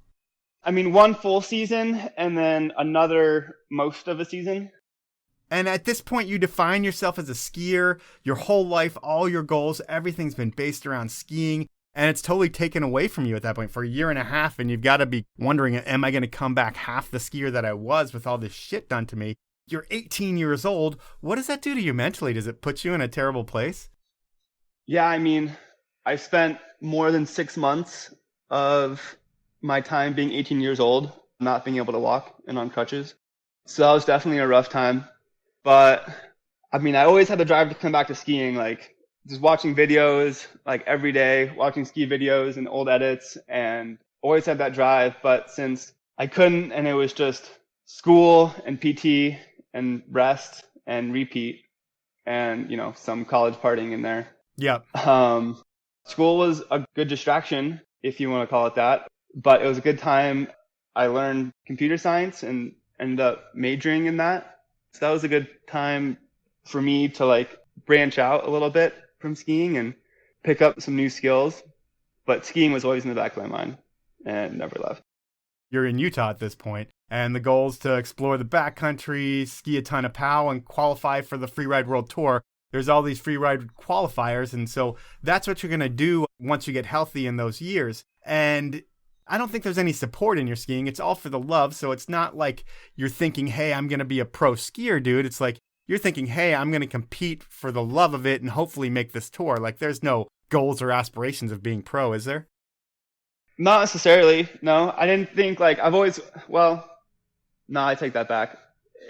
I mean, one full season and then another most of a season. And at this point, you define yourself as a skier, your whole life, all your goals, everything's been based around skiing. And it's totally taken away from you at that point for a year and a half. And you've got to be wondering, am I going to come back half the skier that I was with all this shit done to me? You're 18 years old. What does that do to you mentally? Does it put you in a terrible place? Yeah, I mean, I spent more than 6 months of my time being 18 years old, not being able to walk and on crutches. So that was definitely a rough time. But I mean, I always had the drive to come back to skiing, like just watching videos like every day, watching ski videos and old edits, and always had that drive. But since I couldn't, and it was just school and PT and rest and repeat and, you know, some college partying in there. Yep. School was a good distraction, if you want to call it that, but it was a good time. I learned computer science and ended up majoring in that. So that was a good time for me to like branch out a little bit from skiing and pick up some new skills. But skiing was always in the back of my mind and never left. You're in Utah at this point, and the goal is to explore the backcountry, ski a ton of POW, and qualify for the Freeride World Tour. There's all these freeride qualifiers, and so that's what you're going to do once you get healthy in those years. And I don't think there's any support in your skiing. It's all for the love, so it's not like you're thinking, hey, I'm going to be a pro skier, dude. It's like you're thinking, hey, I'm going to compete for the love of it and hopefully make this tour. Like there's no goals or aspirations of being pro, is there? Not necessarily. No, I didn't think like I take that back.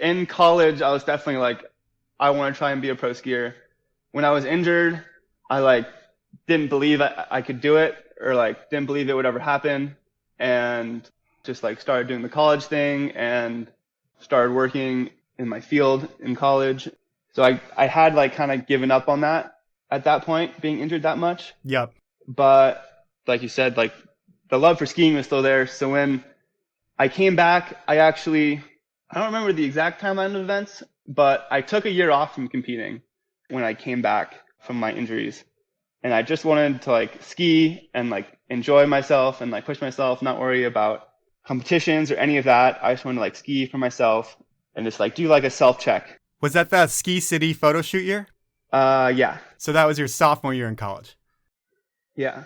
In college, I was definitely like, I want to try and be a pro skier. When I was injured, I like didn't believe I could do it, or like didn't believe it would ever happen, and just like started doing the college thing and started working in my field in college. So I had like kind of given up on that at that point, being injured that much. Yep. But like you said, like the love for skiing was still there. So when I came back, I don't remember the exact timeline of events, but I took a year off from competing when I came back from my injuries. And I just wanted to like ski and like enjoy myself and like push myself, not worry about competitions or any of that. I just wanted to like ski for myself and just like do like a self check. Was that the Ski City photo shoot year? Yeah. So that was your sophomore year in college. Yeah.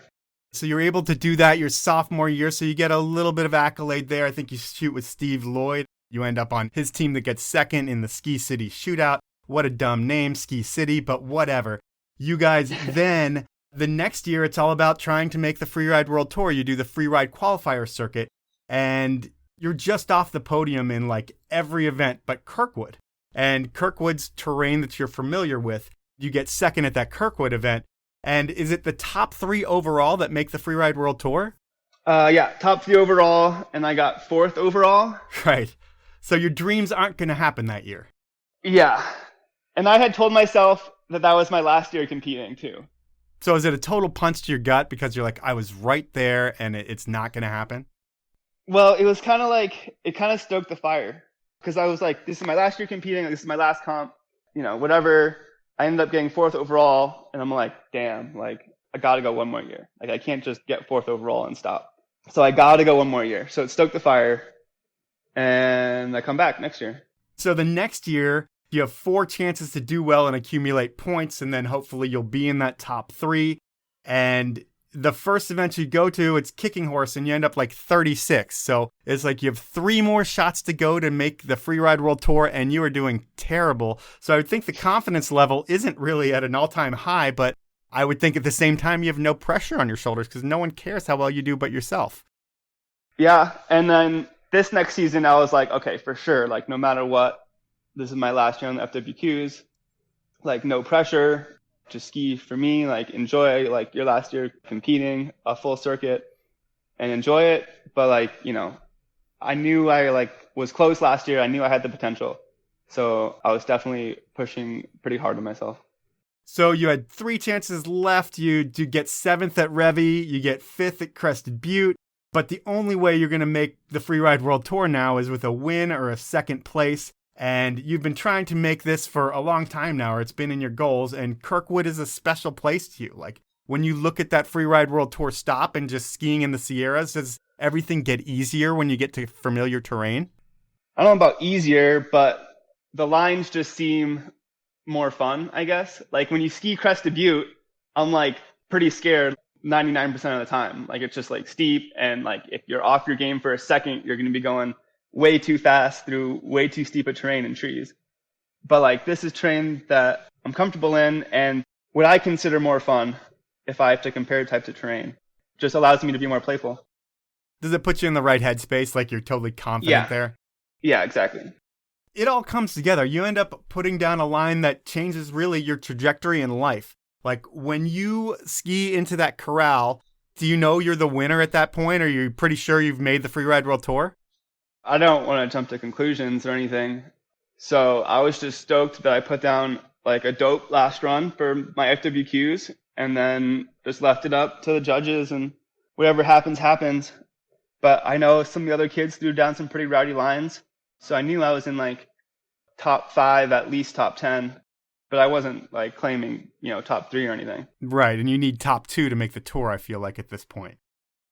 So you're able to do that your sophomore year, so you get a little bit of accolade there. I think you shoot with Steve Lloyd. You end up on his team that gets second in the Ski City shootout. What a dumb name, Ski City, but whatever. You guys then, the next year, it's all about trying to make the Freeride World Tour. You do the Freeride qualifier circuit, and you're just off the podium in like every event but Kirkwood. And Kirkwood's terrain that you're familiar with, you get second at that Kirkwood event. And is it the top 3 overall that make the Freeride World Tour? Yeah, top 3 overall, and I got 4th overall. Right. So your dreams aren't going to happen that year. Yeah. And I had told myself that was my last year competing too. So is it a total punch to your gut because you're like, I was right there and it's not going to happen? Well, it was kind of like, it kind of stoked the fire. Because I was like, this is my last year competing, this is my last comp, whatever. I ended up getting 4th overall, and I'm like, damn, like, I got to go one more year. Like, I can't just get 4th overall and stop. So I got to go one more year. So it stoked the fire, and I come back next year. So the next year, you have 4 chances to do well and accumulate points, and then hopefully you'll be in that top 3. And the first event you go to, it's Kicking Horse, and you end up like 36. So it's like you have 3 more shots to go to make the Freeride World Tour, and you are doing terrible. So I would think the confidence level isn't really at an all-time high, but I would think at the same time you have no pressure on your shoulders because no one cares how well you do but yourself. Yeah, and then this next season, I was like, okay, for sure, like no matter what, this is my last year on the FWQs, like no pressure. Just ski for me, like enjoy like your last year competing a full circuit and enjoy it. But like, I knew I like was close last year. I knew I had the potential. So I was definitely pushing pretty hard on myself. So you had 3 chances left. You get 7th at Revy, you get 5th at Crested Butte. But the only way you're going to make the Freeride World Tour now is with a win or a 2nd place. And you've been trying to make this for a long time now, or it's been in your goals, and Kirkwood is a special place to you. Like, when you look at that Freeride World Tour stop and just skiing in the Sierras, does everything get easier when you get to familiar terrain? I don't know about easier, but the lines just seem more fun, I guess. Like, when you ski Crested Butte, I'm, like, pretty scared 99% of the time. Like, it's just, like, steep, and, like, if you're off your game for a second, you're going to be going way too fast through way too steep a terrain and trees. But like this is terrain that I'm comfortable in and what I consider more fun if I have to compare types of terrain. Just allows me to be more playful. Does it put you in the right headspace, like you're totally confident there? Yeah, exactly. It all comes together. You end up putting down a line that changes really your trajectory in life. Like when you ski into that corral, do you know you're the winner at that point? Or are you pretty sure you've made the Freeride World Tour? I don't want to jump to conclusions or anything. So I was just stoked that I put down like a dope last run for my FWQs and then just left it up to the judges and whatever happens, happens. But I know some of the other kids threw down some pretty rowdy lines. So I knew I was in like top 5, at least top 10. But I wasn't like claiming, top 3 or anything. Right. And you need top 2 to make the tour, I feel like, at this point.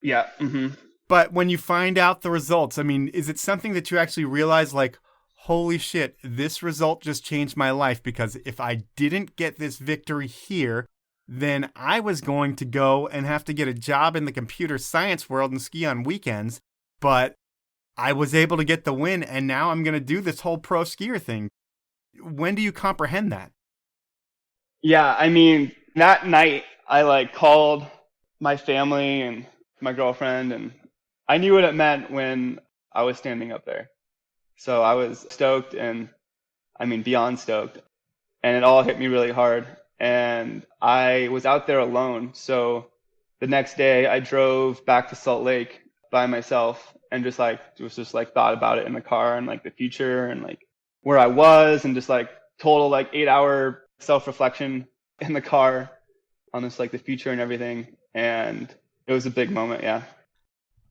Yeah. Mm-hmm. But when you find out the results, I mean, is it something that you actually realize, like, holy shit, this result just changed my life because if I didn't get this victory here, then I was going to go and have to get a job in the computer science world and ski on weekends, but I was able to get the win, and now I'm going to do this whole pro skier thing. When do you comprehend that? Yeah, I mean, that night I, like, called my family and my girlfriend, and I knew what it meant when I was standing up there. So I was stoked and, I mean, beyond stoked. And it all hit me really hard. And I was out there alone. So the next day I drove back to Salt Lake by myself and just thought about it in the car and like the future and like where I was and just like total like 8-hour self-reflection in the car on this like the future and everything. And it was a big moment. Yeah.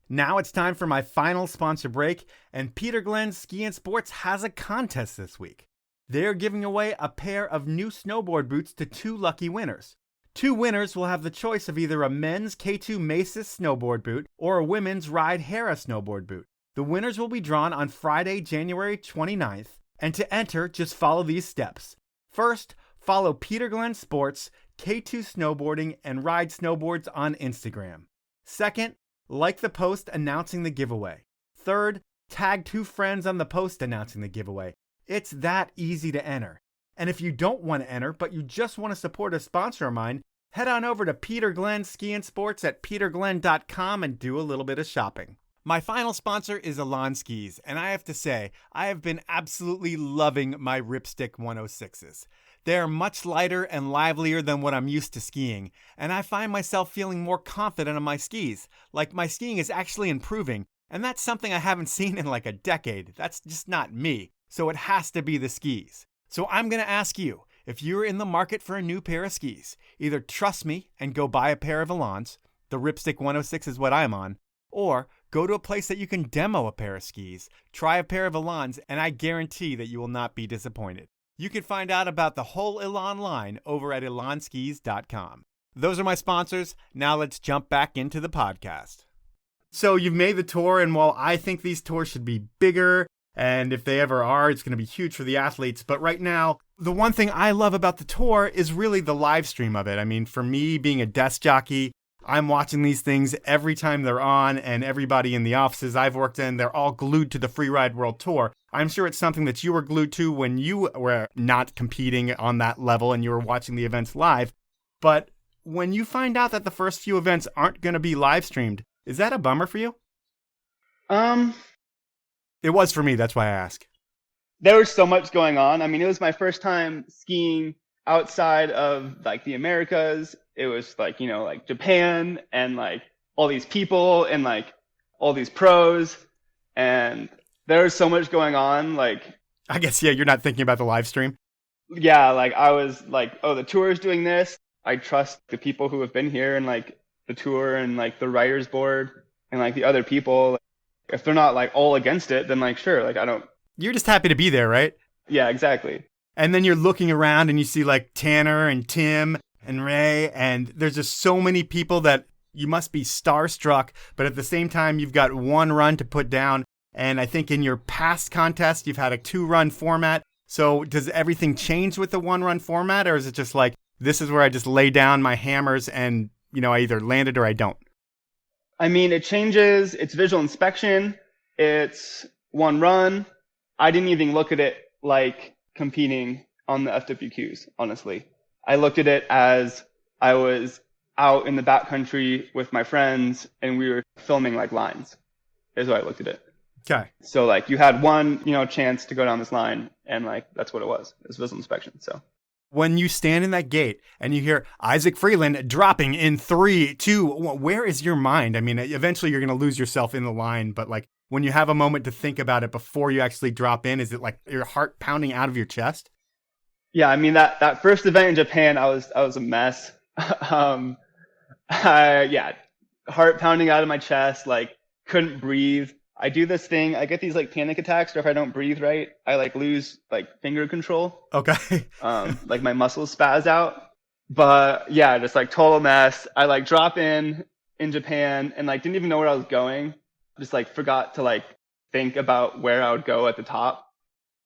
Now it's time for my final sponsor break, and Peter Glenn Ski and Sports has a contest this week. They're giving away a pair of new snowboard boots to 2 lucky winners. 2 winners will have the choice of either a men's K2 Macis snowboard boot or a women's Ride Hera snowboard boot. The winners will be drawn on Friday, January 29th, And to enter, just follow these steps. First, follow Peter Glenn Sports, K2 Snowboarding, and Ride Snowboards on Instagram. Second, like the post announcing the giveaway. Third, tag 2 friends on the post announcing the giveaway. It's that easy to enter. And if you don't want to enter, but you just want to support a sponsor of mine, head on over to Peter Glenn Ski and Sports at peterglenn.com and do a little bit of shopping. My final sponsor is Elan Skis, and I have to say, I have been absolutely loving my Ripstick 106s. They are much lighter and livelier than what I'm used to skiing, and I find myself feeling more confident on my skis. Like my skiing is actually improving, and that's something I haven't seen in like a decade. That's just not me, so it has to be the skis. So I'm going to ask you, if you're in the market for a new pair of skis, either trust me and go buy a pair of Elans, the Ripstick 106 is what I'm on, or go to a place that you can demo a pair of skis, try a pair of Elans, and I guarantee that you will not be disappointed. You can find out about the whole Elan line over at elanskis.com. Those are my sponsors. Now let's jump back into the podcast. So you've made the tour, and while I think these tours should be bigger, and if they ever are, it's going to be huge for the athletes. But right now, the one thing I love about the tour is really the live stream of it. I mean, for me, being a desk jockey, I'm watching these things every time they're on, and everybody in the offices I've worked in, they're all glued to the Freeride World Tour. I'm sure it's something that you were glued to when you were not competing on that level and you were watching the events live. But when you find out that the first few events aren't going to be live streamed, is that a bummer for you? It was for me. That's why I ask. There was so much going on. I mean, it was my first time skiing outside of like the Americas. It was like, you know, like Japan and like all these people and like all these pros, and there was so much going on. Like, I guess, yeah, you're not thinking about the live stream. Yeah. Like I was like, oh, the tour is doing this. I trust the people who have been here and like the tour and like the writers board and like the other people. If they're not like all against it, then like, sure. Like I don't. You're just happy to be there, right? Yeah, exactly. And then you're looking around and you see like Tanner and Tim and Ray, and there's just so many people that you must be starstruck, but at the same time, you've got one run to put down. And I think in your past contest, you've had a 2-run format. So does everything change with the 1-run format, or is it just like, this is where I just lay down my hammers and, you know, I either land it or I don't? I mean, it changes. It's visual inspection. It's 1 run. I didn't even look at it like competing on the FWQs, honestly. I looked at it as I was out in the backcountry with my friends and we were filming like lines, is what I looked at it. Okay. So like you had one, you know, chance to go down this line, and like that's what it was. It was visual inspection. So when you stand in that gate and you hear Isaac Freeland dropping in 3, 2, where is your mind? I mean, eventually you're going to lose yourself in the line, but like when you have a moment to think about it before you actually drop in, is it like your heart pounding out of your chest? Yeah, I mean that first event in Japan, I was a mess. Yeah, heart pounding out of my chest, like couldn't breathe. I do this thing. I get these like panic attacks, or if I don't breathe right, I like lose like finger control. Okay. Like my muscles spaz out. But yeah, just like total mess. I like drop in Japan and like didn't even know where I was going. Just like forgot to like think about where I would go at the top.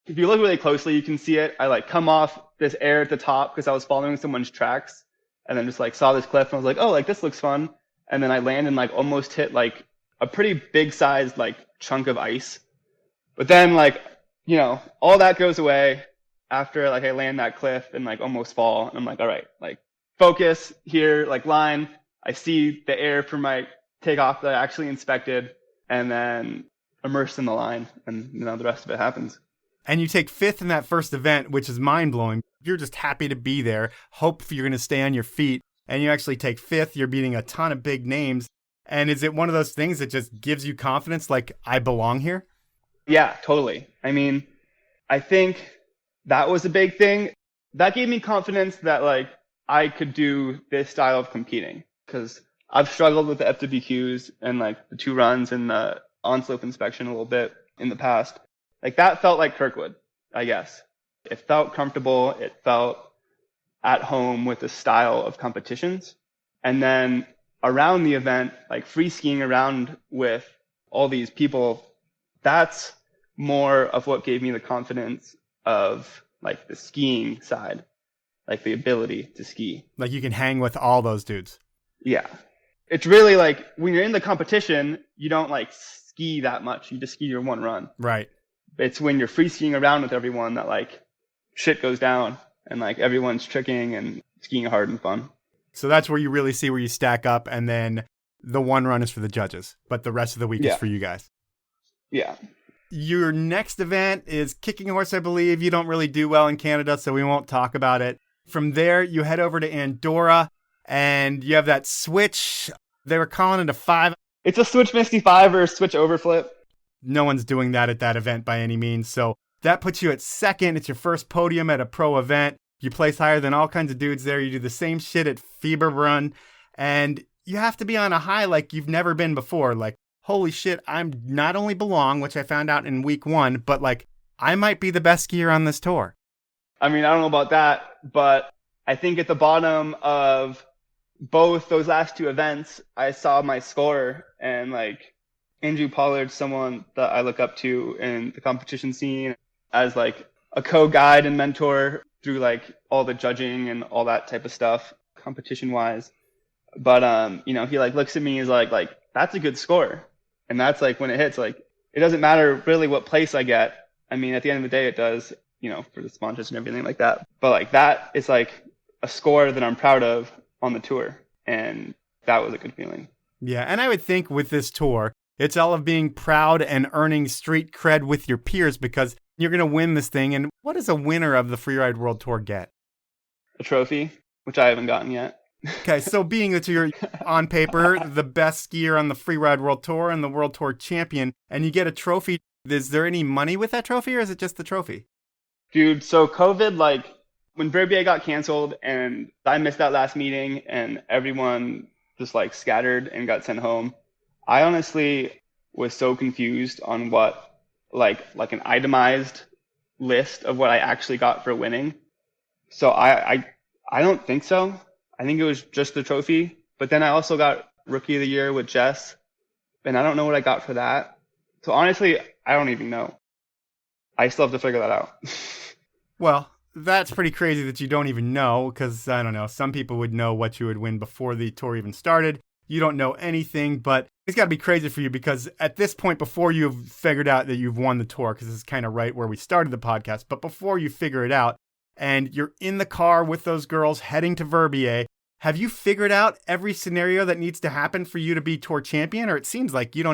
If you look really closely, you can see it. I like come off this air at the top because I was following someone's tracks, and then just like saw this cliff and I was like, oh, like this looks fun. And then I land and like almost hit like a pretty big sized like chunk of ice. But then like, you know, all that goes away after like I land that cliff and like almost fall. And I'm like, all right, like focus here, like line. I see the air for my takeoff that I actually inspected, and then immersed in the line, and you know, the rest of it happens. And you take 5th in that first event, which is mind-blowing. You're just happy to be there, hope you're going to stay on your feet, and you actually take 5th. You're beating a ton of big names. And is it one of those things that just gives you confidence, like, I belong here? Yeah, totally. I mean, I think that was a big thing. That gave me confidence that, like, I could do this style of competing, because I've struggled with the FWQs and, like, the 2 runs and the on-slope inspection a little bit in the past. Like, that felt like Kirkwood, I guess. It felt comfortable. It felt at home with the style of competitions. And then around the event, like free skiing around with all these people, that's more of what gave me the confidence of like the skiing side, like the ability to ski. Like you can hang with all those dudes. Yeah. It's really like when you're in the competition, you don't like ski that much. You just ski your one run. Right. It's when you're free skiing around with everyone that like shit goes down and like everyone's tricking and skiing hard and fun. So that's where you really see where you stack up, and then the one run is for the judges, but the rest of the week is for you guys. Yeah. Your next event is kicking horse, I believe. You don't really do well in Canada, so we won't talk about it. From there, you head over to Andorra, and you have that switch. They were calling it a 5. It's a switch Misty 5 or a switch overflip. No one's doing that at that event by any means, so that puts you at second. It's your first podium at a pro event. You place higher than all kinds of dudes there. You do the same shit at Fieberbrunn, and you have to be on a high like you've never been before. Like, holy shit, I'm not only belong, which I found out in week 1, but like, I might be the best skier on this tour. I mean, I don't know about that, but I think at the bottom of both those last 2 events, I saw my score, and like Andrew Pollard's someone that I look up to in the competition scene as like a co-guide and mentor through like all the judging and all that type of stuff competition wise. But you know, he like looks at me and is like that's a good score. And that's like when it hits, like it doesn't matter really what place I get. I mean, at the end of the day it does, you know, for the sponsors and everything like that. But like that is like a score that I'm proud of on the tour, and that was a good feeling. Yeah, and I would think with this tour, it's all of being proud and earning street cred with your peers, because you're going to win this thing. And what does a winner of the Freeride World Tour get? A trophy, which I haven't gotten yet. Okay, so being that you're on paper the best skier on the Freeride World Tour and the World Tour Champion, and you get a trophy, is there any money with that trophy, or is it just the trophy? Dude, so COVID, like when Verbier got canceled and I missed that last meeting and everyone just like scattered and got sent home, I honestly was so confused on what like an itemized list of what I actually got for winning. So I don't think so. I think it was just the trophy. But then I also got Rookie of the Year with Jess, and I don't know what I got for that. So honestly, I don't even know. I still have to figure that out. Well, that's pretty crazy that you don't even know, because I don't know, some people would know what you would win before the tour even started. You don't know anything, but it's got to be crazy for you, because at this point, before you've figured out that you've won the tour, because this is kind of right where we started the podcast, but before you figure it out, and you're in the car with those girls heading to Verbier, have you figured out every scenario that needs to happen for you to be tour champion? Or it seems like you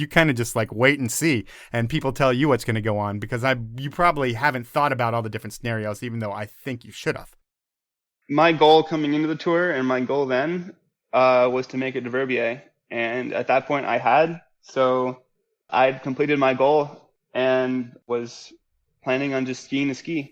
kind of just like wait and see, and people tell you what's going to go on, because you probably haven't thought about all the different scenarios, even though I think you should have. My goal coming into the tour, and my goal then, was to make it to Verbier. And at that point I had, so I'd completed my goal and was planning on just skiing to ski.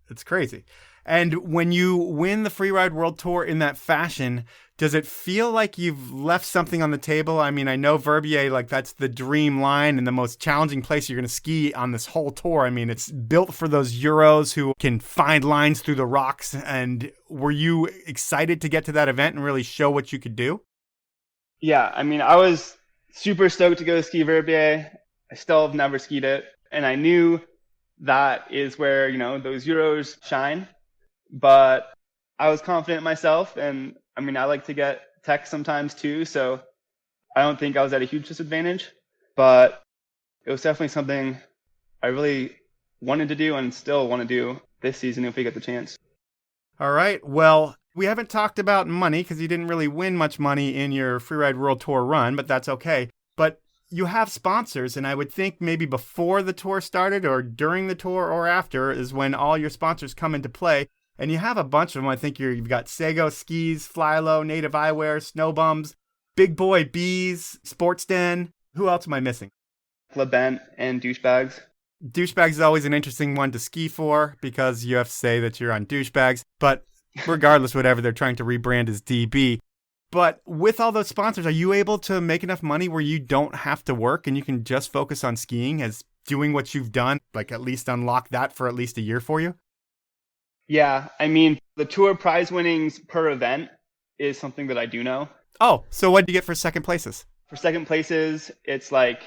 It's crazy. And when you win the Freeride World Tour in that fashion, does it feel like you've left something on the table? I mean, I know Verbier, like that's the dream line and the most challenging place you're going to ski on this whole tour. I mean, it's built for those Euros who can find lines through the rocks. And were you excited to get to that event and really show what you could do? Yeah, I mean, I was super stoked to go ski Verbier. I still have never skied it. And I knew that is where, you know, those Euros shine. But I was confident in myself, and I mean, I like to get tech sometimes too, so I don't think I was at a huge disadvantage, but it was definitely something I really wanted to do and still want to do this season if we get the chance. All right. Well, we haven't talked about money because you didn't really win much money in your Freeride World Tour run, but that's okay. But you have sponsors, and I would think maybe before the tour started or during the tour or after is when all your sponsors come into play. And you have a bunch of them. I think you've got Sego Skis, Flylow, Native Eyewear, Snow Bums, Big Boy Bees, Sports Den. Who else am I missing? LeBent and Douchebags. Douchebags is always an interesting one to ski for because you have to say that you're on Douchebags. But regardless, whatever, they're trying to rebrand as DB. But with all those sponsors, are you able to make enough money where you don't have to work and you can just focus on skiing as doing what you've done, like at least unlock that for at least a year for you? Yeah, I mean, the tour prize winnings per event is something that I do know. Oh, so what did you get for second places? For second places, it's like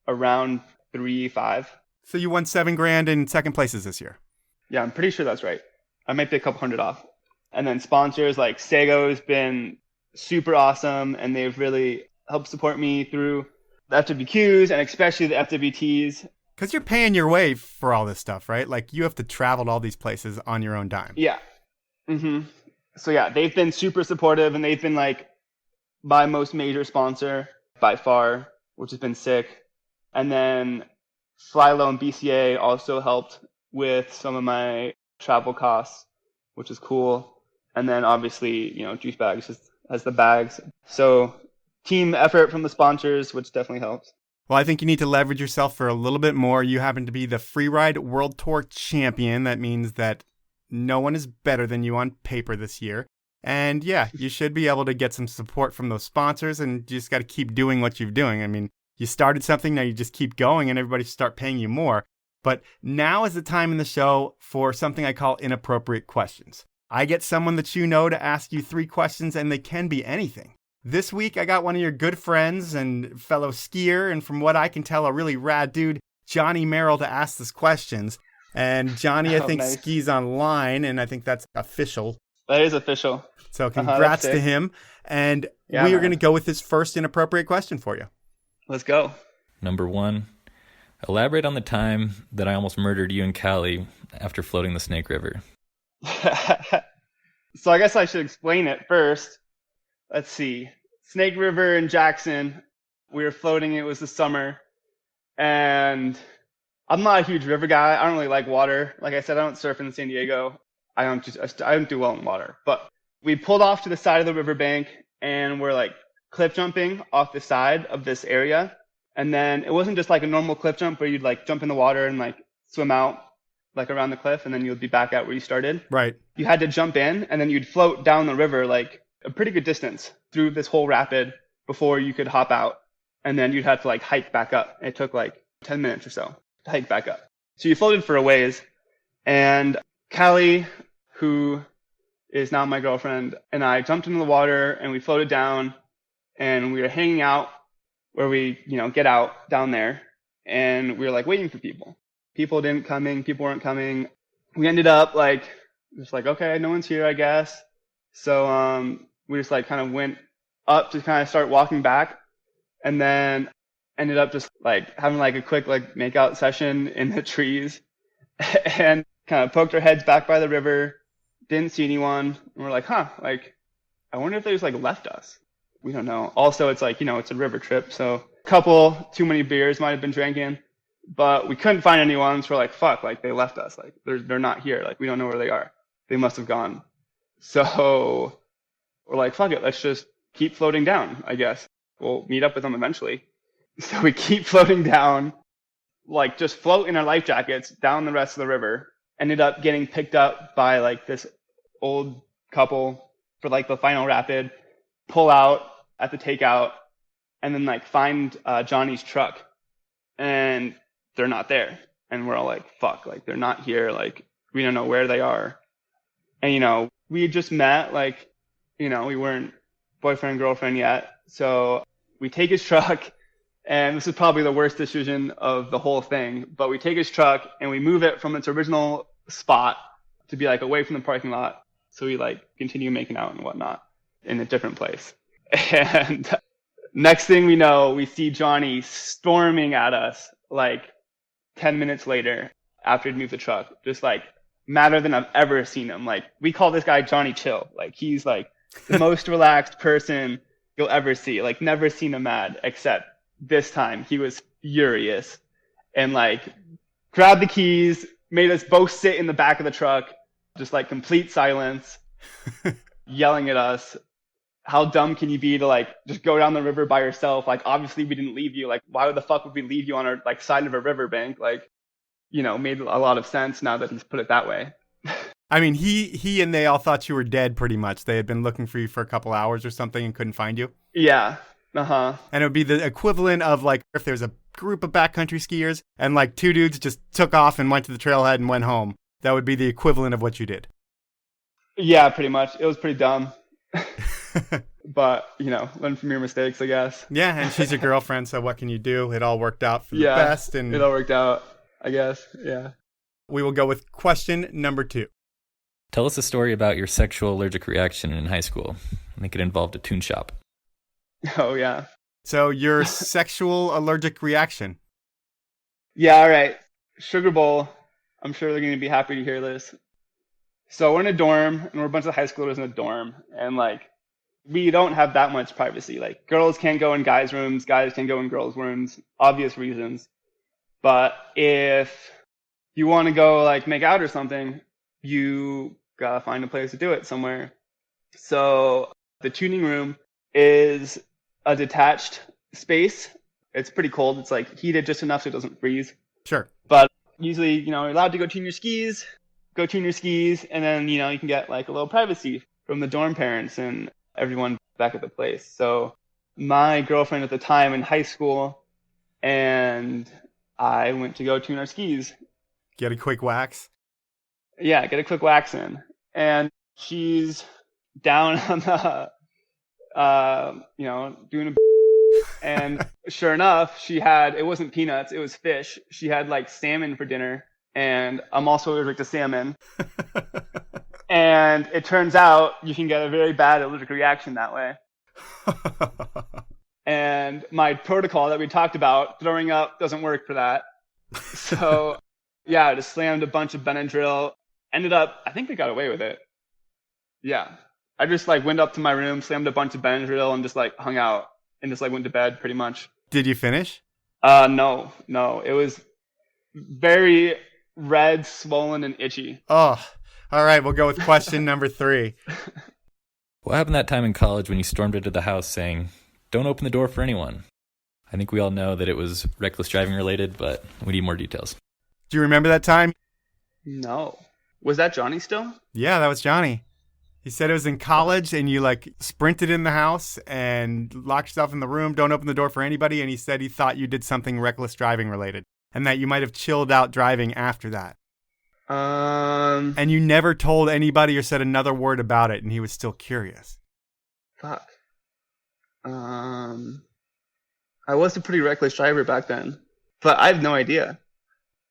around 3-5. So you won $7,000 in second places this year. Yeah, I'm pretty sure that's right. I might be a couple hundred off. And then sponsors like Sego has been super awesome, and they've really helped support me through the FWQs and especially the FWTs. Because you're paying your way for all this stuff, right? Like, you have to travel to all these places on your own dime. Yeah. Mm-hmm. So yeah, they've been super supportive, and they've been like my most major sponsor by far, which has been sick. And then Flylow and BCA also helped with some of my travel costs, which is cool. And then obviously, Juice Bags has the bags. So team effort from the sponsors, which definitely helps. Well, I think you need to leverage yourself for a little bit more. You happen to be the Freeride World Tour Champion. That means that no one is better than you on paper this year. And yeah, you should be able to get some support from those sponsors, and you just got to keep doing what you're doing. I mean, you started something, now you just keep going, and everybody start paying you more. But now is the time in the show for something I call inappropriate questions. I get someone that you know to ask you 3 questions, and they can be anything. This week, I got one of your good friends and fellow skier, and from what I can tell, a really rad dude, Johnny Merrill, to ask us questions. And Johnny, I think, nice. skis online, and I think that's official. That is official. So congrats to him. And we are going to go with his first inappropriate question for you. Let's go. Number 1, elaborate on the time that I almost murdered you and Callie after floating the Snake River. So I guess I should explain it first. Let's see. Snake River in Jackson. We were floating. It was the summer. And I'm not a huge river guy. I don't really like water. Like I said, I don't surf in San Diego. I don't do well in water. But we pulled off to the side of the riverbank, and we're like cliff jumping off the side of this area. And then it wasn't just like a normal cliff jump where you'd like jump in the water and like swim out like around the cliff, and then you'd be back out where you started. Right. You had to jump in, and then you'd float down the river like a pretty good distance through this whole rapid before you could hop out. And then you'd have to like hike back up. It took like 10 minutes or so to hike back up. So you floated for a ways, and Callie, who is now my girlfriend, and I jumped into the water, and we floated down, and we were hanging out where we, get out down there, and we were like waiting for people. People weren't coming. We ended up just like, okay, no one's here, I guess. So we just like kind of went up to kind of start walking back, and then ended up just like having like a quick like make out session in the trees, and kind of poked our heads back by the river. Didn't see anyone, and we're like, I wonder if they just like left us. We don't know. Also, it's like, it's a river trip, so a couple too many beers might have been drinking, but we couldn't find anyone, so we're like, fuck, like they left us, like they're not here, like we don't know where they are. They must have gone. So we're like, fuck it, let's just keep floating down, I guess. We'll meet up with them eventually. So we keep floating down, like just float in our life jackets down the rest of the river. Ended up getting picked up by like this old couple for like the final rapid, pull out at the takeout, and then like find Johnny's truck, and they're not there. And we're all like, fuck, like they're not here, like we don't know where they are. And we had just met, like, we weren't boyfriend, girlfriend yet. So we take his truck, and this is probably the worst decision of the whole thing, but we take his truck and we move it from its original spot to be like away from the parking lot. So we like continue making out and whatnot in a different place. And next thing we know, we see Johnny storming at us like 10 minutes later after he'd moved the truck, just like madder than I've ever seen him. Like, we call this guy Johnny Chill. Like, he's like the most relaxed person you'll ever see. Like, never seen him mad, except this time he was furious and like grabbed the keys, made us both sit in the back of the truck, just like complete silence, yelling at us. How dumb can you be to like just go down the river by yourself? Like, obviously we didn't leave you. Like, why the fuck would we leave you on our like side of a riverbank? Like, made a lot of sense now that he's put it that way. I mean, he and they all thought you were dead pretty much. They had been looking for you for a couple hours or something and couldn't find you. Yeah. Uh-huh. And it would be the equivalent of like if there's a group of backcountry skiers and like 2 dudes just took off and went to the trailhead and went home. That would be the equivalent of what you did. Yeah, pretty much. It was pretty dumb. But, learn from your mistakes, I guess. Yeah, and she's your girlfriend, so what can you do? It all worked out for the best. And it all worked out. I guess. Yeah. We will go with question number 2. Tell us a story about your sexual allergic reaction in high school. I think it involved a tune shop. Oh, yeah. So your sexual allergic reaction. Yeah, all right. Sugar Bowl. I'm sure they're going to be happy to hear this. So we're in a dorm, and we're a bunch of high schoolers in a dorm. And, like, we don't have that much privacy. Like, girls can't go in guys' rooms. Guys can't go in girls' rooms. Obvious reasons. But if you want to go, like, make out or something, you gotta find a place to do it somewhere. So the tuning room is a detached space. It's pretty cold. It's like heated just enough so it doesn't freeze. Sure. But usually, you're allowed to go tune your skis, and then, you can get like a little privacy from the dorm parents and everyone back at the place. So my girlfriend at the time in high school and I went to go tune our skis. Get a quick wax. Yeah, get a quick wax in. And she's down on the, doing a and sure enough, it wasn't peanuts, it was fish. She had like salmon for dinner, and I'm also allergic to salmon. And it turns out you can get a very bad allergic reaction that way. And my protocol that we talked about, throwing up, doesn't work for that. So yeah, I just slammed a bunch of Benadryl. Ended up, I think we got away with it. Yeah. I just like went up to my room, slammed a bunch of Benadryl, and just like hung out and just like went to bed pretty much. Did you finish? No. It was very red, swollen, and itchy. Oh, all right. We'll go with question number 3. What happened that time in college when you stormed into the house saying, "Don't open the door for anyone"? I think we all know that it was reckless driving related, but we need more details. Do you remember that time? No. Was that Johnny still? Yeah, that was Johnny. He said it was in college and you like sprinted in the house and locked yourself in the room, don't open the door for anybody. And he said he thought you did something reckless driving related and that you might have chilled out driving after that. And you never told anybody or said another word about it. And he was still curious. Fuck. I was a pretty reckless driver back then, but I have no idea.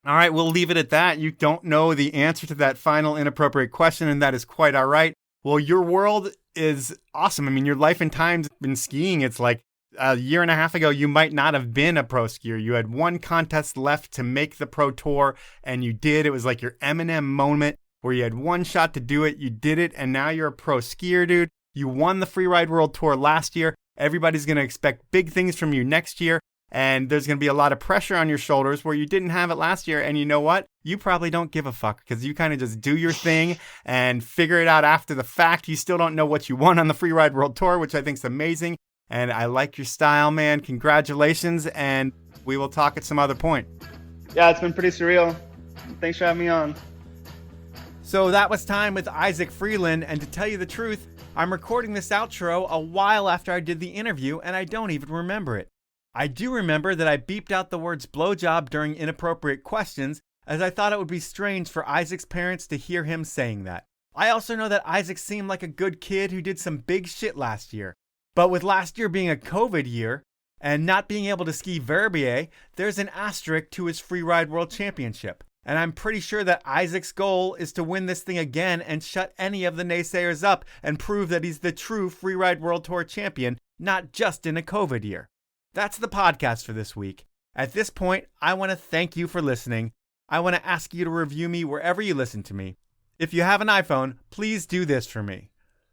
All right, we'll leave it at that. You don't know the answer to that final inappropriate question, and that is quite all right. Well, your world is awesome. I mean, your life and times in skiing, it's like a year and a half ago, you might not have been a pro skier. You had one contest left to make the pro tour, and you did. It was like your Eminem moment where you had one shot to do it. You did it, and now you're a pro skier, dude. You won the Freeride World Tour last year. Everybody's going to expect big things from you next year. And there's going to be a lot of pressure on your shoulders where you didn't have it last year. And you know what? You probably don't give a fuck because you kind of just do your thing and figure it out after the fact. You still don't know what you won on the Freeride World Tour, which I think is amazing. And I like your style, man. Congratulations. And we will talk at some other point. Yeah, it's been pretty surreal. Thanks for having me on. So that was time with Isaac Freeland. And to tell you the truth, I'm recording this outro a while after I did the interview, and I don't even remember it. I do remember that I beeped out the words blowjob during inappropriate questions, as I thought it would be strange for Isaac's parents to hear him saying that. I also know that Isaac seemed like a good kid who did some big shit last year. But with last year being a COVID year, and not being able to ski Verbier, there's an asterisk to his Freeride World Championship. And I'm pretty sure that Isaac's goal is to win this thing again and shut any of the naysayers up and prove that he's the true Freeride World Tour Champion, not just in a COVID year. That's the podcast for this week. At this point, I want to thank you for listening. I want to ask you to review me wherever you listen to me. If you have an iPhone, please do this for me.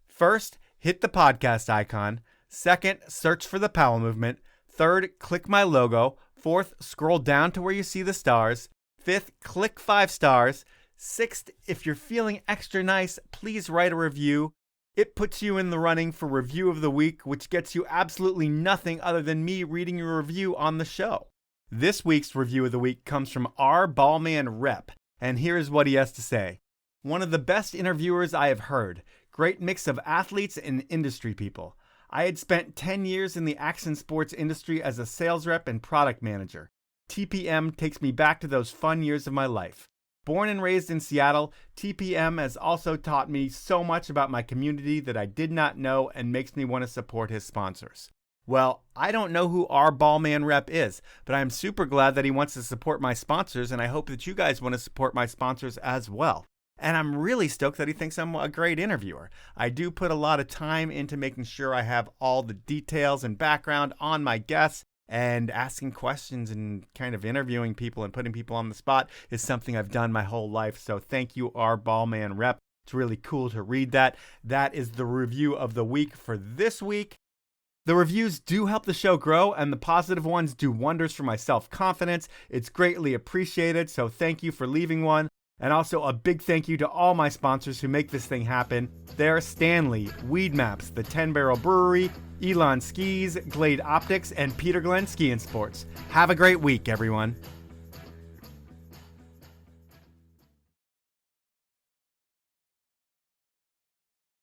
First, hit the podcast icon. Second, search for the Powell Movement. Third, click my logo. Fourth, scroll down to where you see the stars. Fifth, click 5 stars. Sixth, if you're feeling extra nice, please write a review. It puts you in the running for Review of the Week, which gets you absolutely nothing other than me reading your review on the show. This week's Review of the Week comes from R. Ballman Rep, and here's what he has to say. One of the best interviewers I have heard. Great mix of athletes and industry people. I had spent 10 years in the action sports industry as a sales rep and product manager. TPM takes me back to those fun years of my life. Born and raised in Seattle, TPM has also taught me so much about my community that I did not know and makes me want to support his sponsors. Well, I don't know who our Ballman rep is, but I'm super glad that he wants to support my sponsors, and I hope that you guys want to support my sponsors as well. And I'm really stoked that he thinks I'm a great interviewer. I do put a lot of time into making sure I have all the details and background on my guests, and asking questions and kind of interviewing people and putting people on the spot is something I've done my whole life. So thank you, our Ballman rep. It's really cool to read that. That is the review of the week for this week. The reviews do help the show grow, and the positive ones do wonders for my self-confidence. It's greatly appreciated, so thank you for leaving one. And also a big thank you to all my sponsors who make this thing happen. They're Stanley, Weed Maps, the 10 Barrel Brewery, Elon Skis, Glade Optics, and Peter Glenn Ski and Sports. Have a great week, everyone.